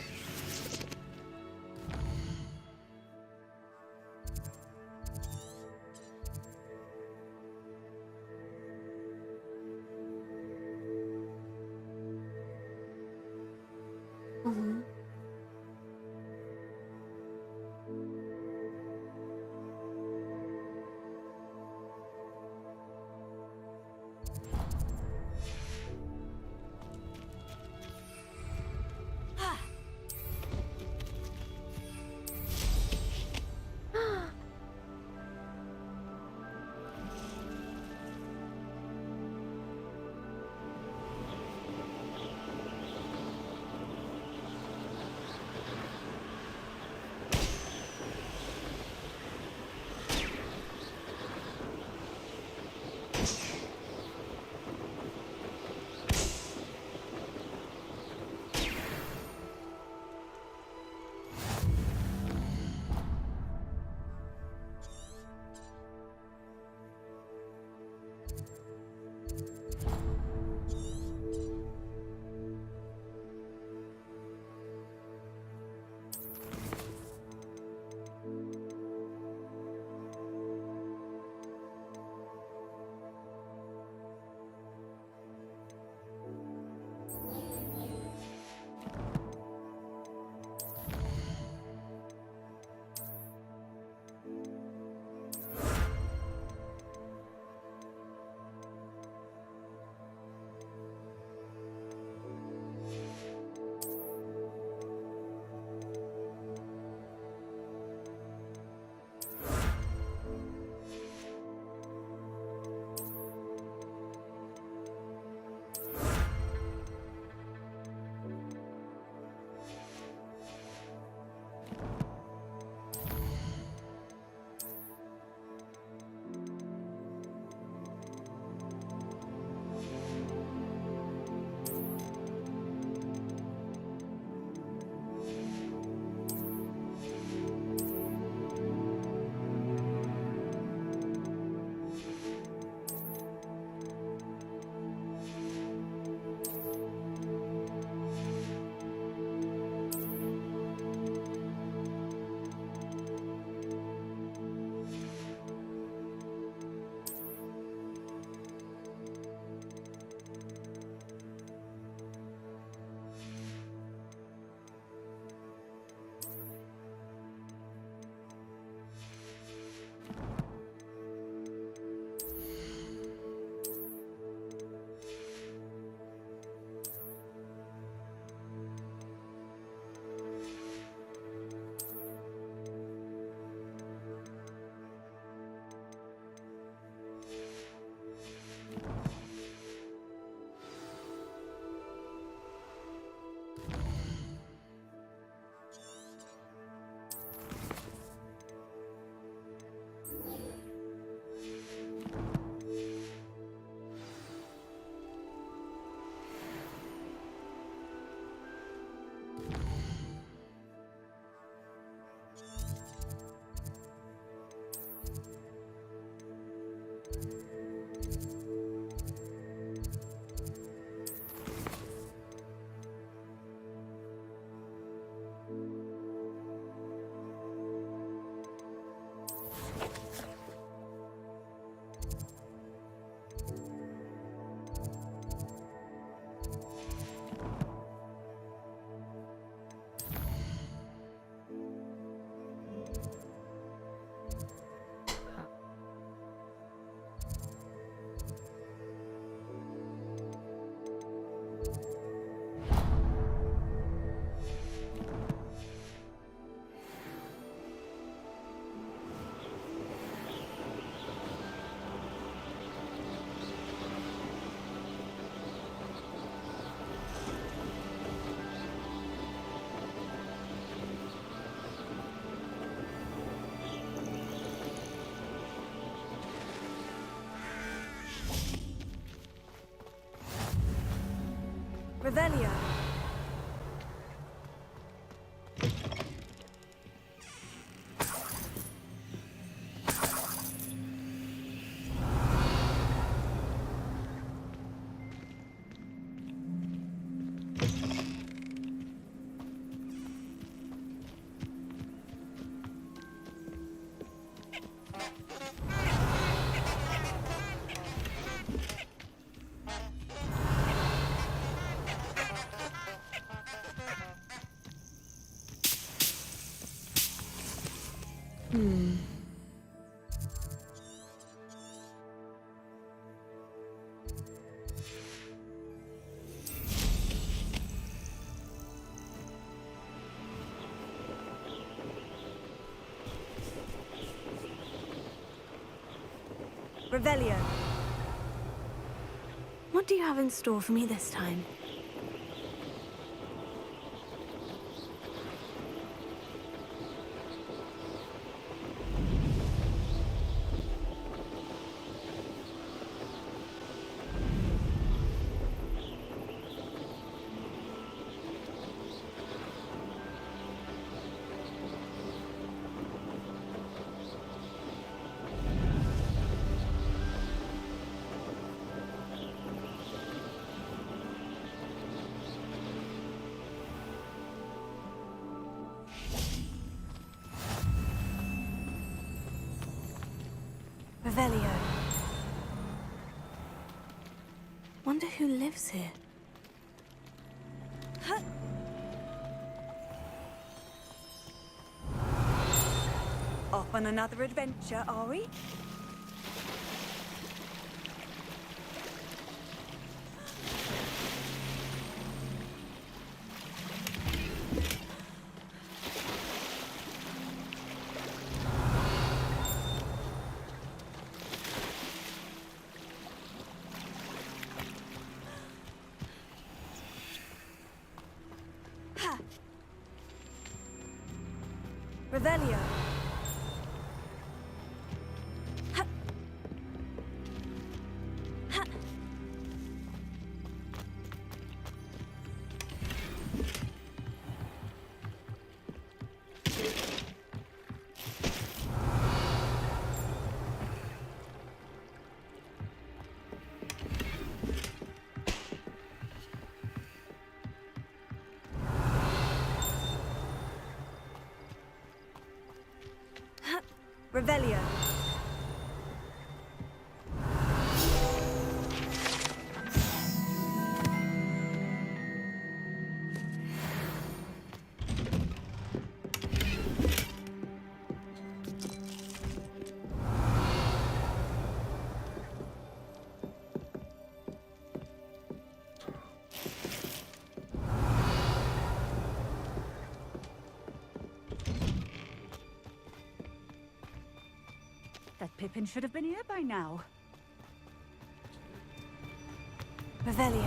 Revelio. Revelio. What do you have in store for me this time? Revelio. Wonder who lives here. Huh. Off on another adventure, are we? Revelio. Ha. Ha. Revelio. That Pippin should have been here by now. Revelio.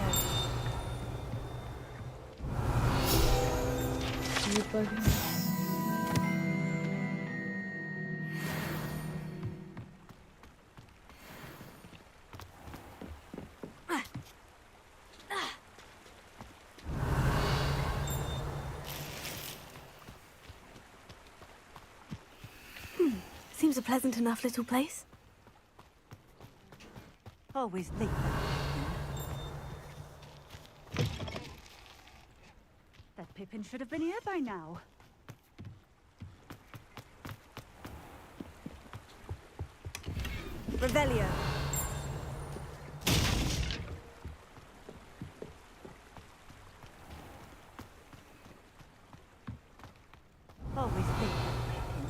Seems a pleasant enough little place. Always late. That Pippin should have been here by now. Revelio. Always think that Pippin.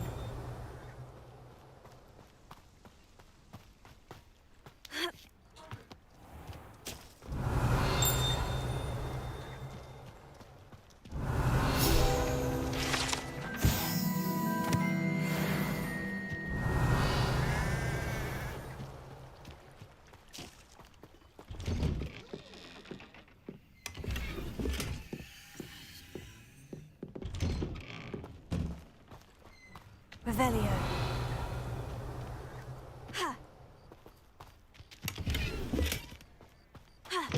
Revelio. Ha. Ha.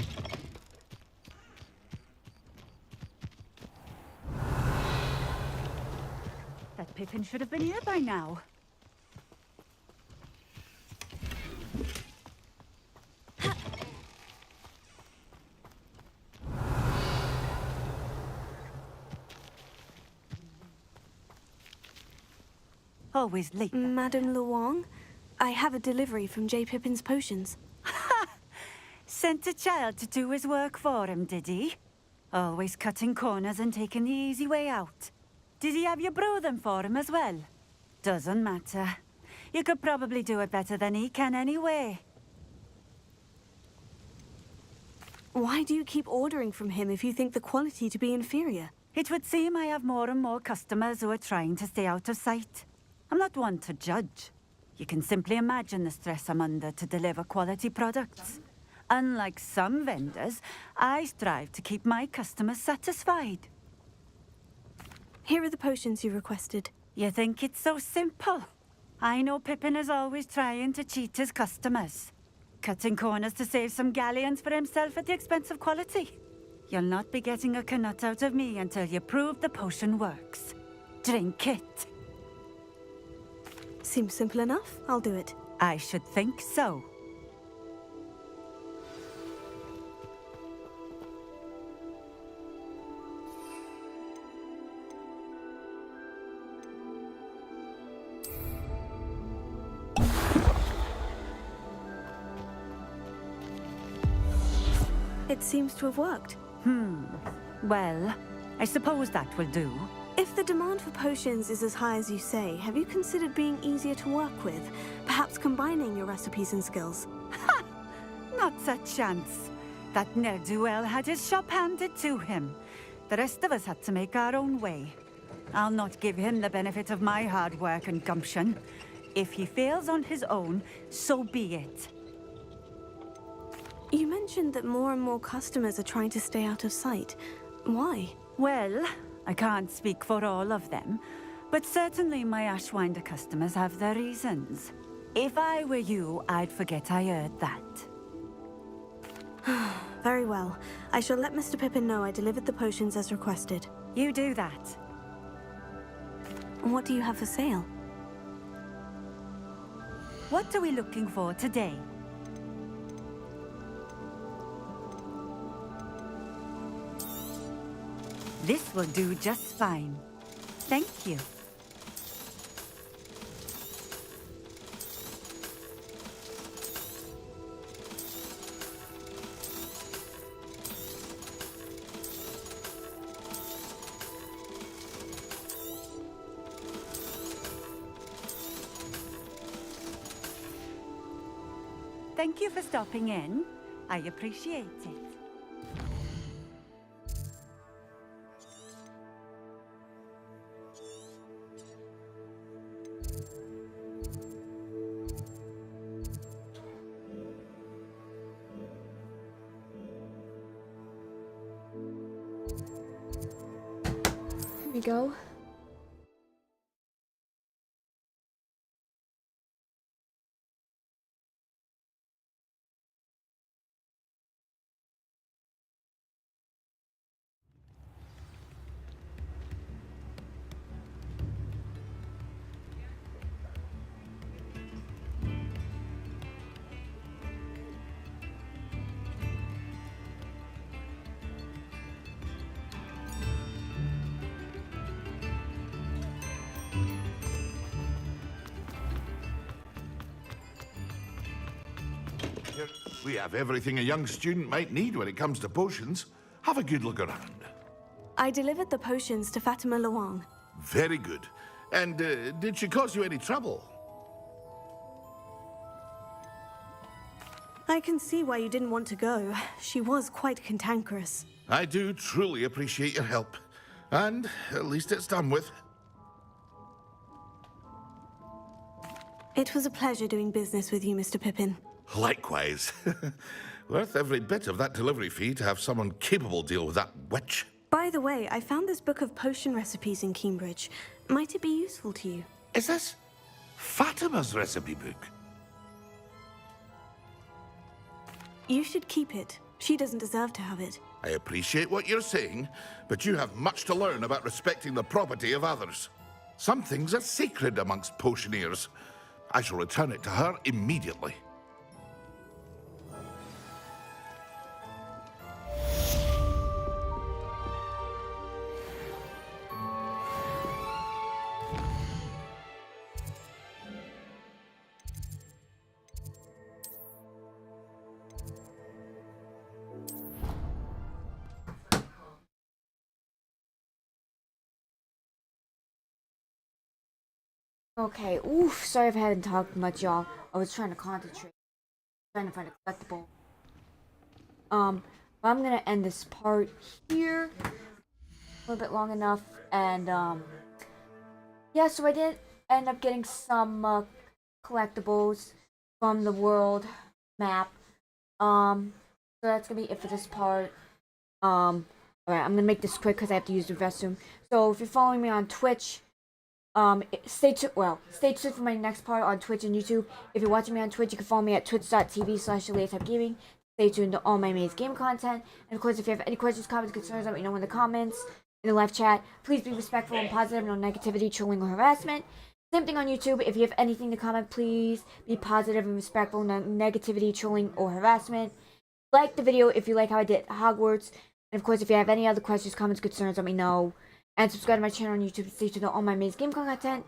That Pippin should have been here by now. Always late. Madame Lawang, I have a delivery from J. Pippin's potions. Ha! Sent a child to do his work for him, did he? Always cutting corners and taking the easy way out. Did he have you brew them for him as well? Doesn't matter. You could probably do it better than he can anyway. Why do you keep ordering from him if you think the quality to be inferior? It would seem I have more and more customers who are trying to stay out of sight. I'm not one to judge. You can simply imagine the stress I'm under to deliver quality products. Unlike some vendors, I strive to keep my customers satisfied. Here are the potions you requested. You think it's so simple? I know Pippin is always trying to cheat his customers. Cutting corners to save some galleons for himself at the expense of quality. You'll not be getting a canut out of me until you prove the potion works. Drink it. Seems simple enough. I'll do it. I should think so. It seems to have worked. Well, I suppose that will do. If the demand for potions is as high as you say, have you considered being easier to work with? Perhaps combining your recipes and skills? Ha! Not a chance. That ne'er-do-well had his shop handed to him. The rest of us had to make our own way. I'll not give him the benefit of my hard work and gumption. If he fails on his own, so be it. You mentioned that more and more customers are trying to stay out of sight. Why? Well, I can't speak for all of them, but certainly my Ashwinder customers have their reasons. If I were you, I'd forget I heard that. Very well. I shall let Mr. Pippin know I delivered the potions as requested. You do that. What do you have for sale? What are we looking for today? This will do just fine. Thank you. Thank you for stopping in. I appreciate it. Here we go. We have everything a young student might need when it comes to potions. Have a good look around. I delivered the potions to Fatimah Lawang. Very good. And did she cause you any trouble? I can see why you didn't want to go. She was quite cantankerous. I do truly appreciate your help. And at least it's done with. It was a pleasure doing business with you, Mr. Pippin. Likewise. Worth every bit of that delivery fee to have someone capable deal with that witch. By the way, I found this book of potion recipes in Cambridge. Might it be useful to you? Is this Fatimah's recipe book? You should keep it. She doesn't deserve to have it. I appreciate what you're saying, but you have much to learn about respecting the property of others. Some things are sacred amongst potioneers. I shall return it to her immediately. Okay, oof, sorry if I haven't talked much, y'all. I was trying to concentrate. Trying to find a collectible. But I'm gonna end this part here. A little bit long enough. And, yeah, so I did end up getting some, collectibles from the world map. So that's gonna be it for this part. Alright, I'm gonna make this quick because I have to use the restroom. So if you're following me on Twitch, stay tuned for my next part on Twitch and YouTube. If you're watching me on Twitch, you can follow me at twitch.tv/LaserTypeGaming. Stay tuned to all my amazing game content. And of course, if you have any questions, comments, concerns, let me know in the comments, in the live chat. Please be respectful and positive, no negativity, trolling, or harassment. Same thing on YouTube. If you have anything to comment, please be positive and respectful, no negativity, trolling, or harassment. Like the video if you like how I did Hogwarts. And of course, if you have any other questions, comments, concerns, let me know. And subscribe to my channel on YouTube to stay tuned to all my amazing game content.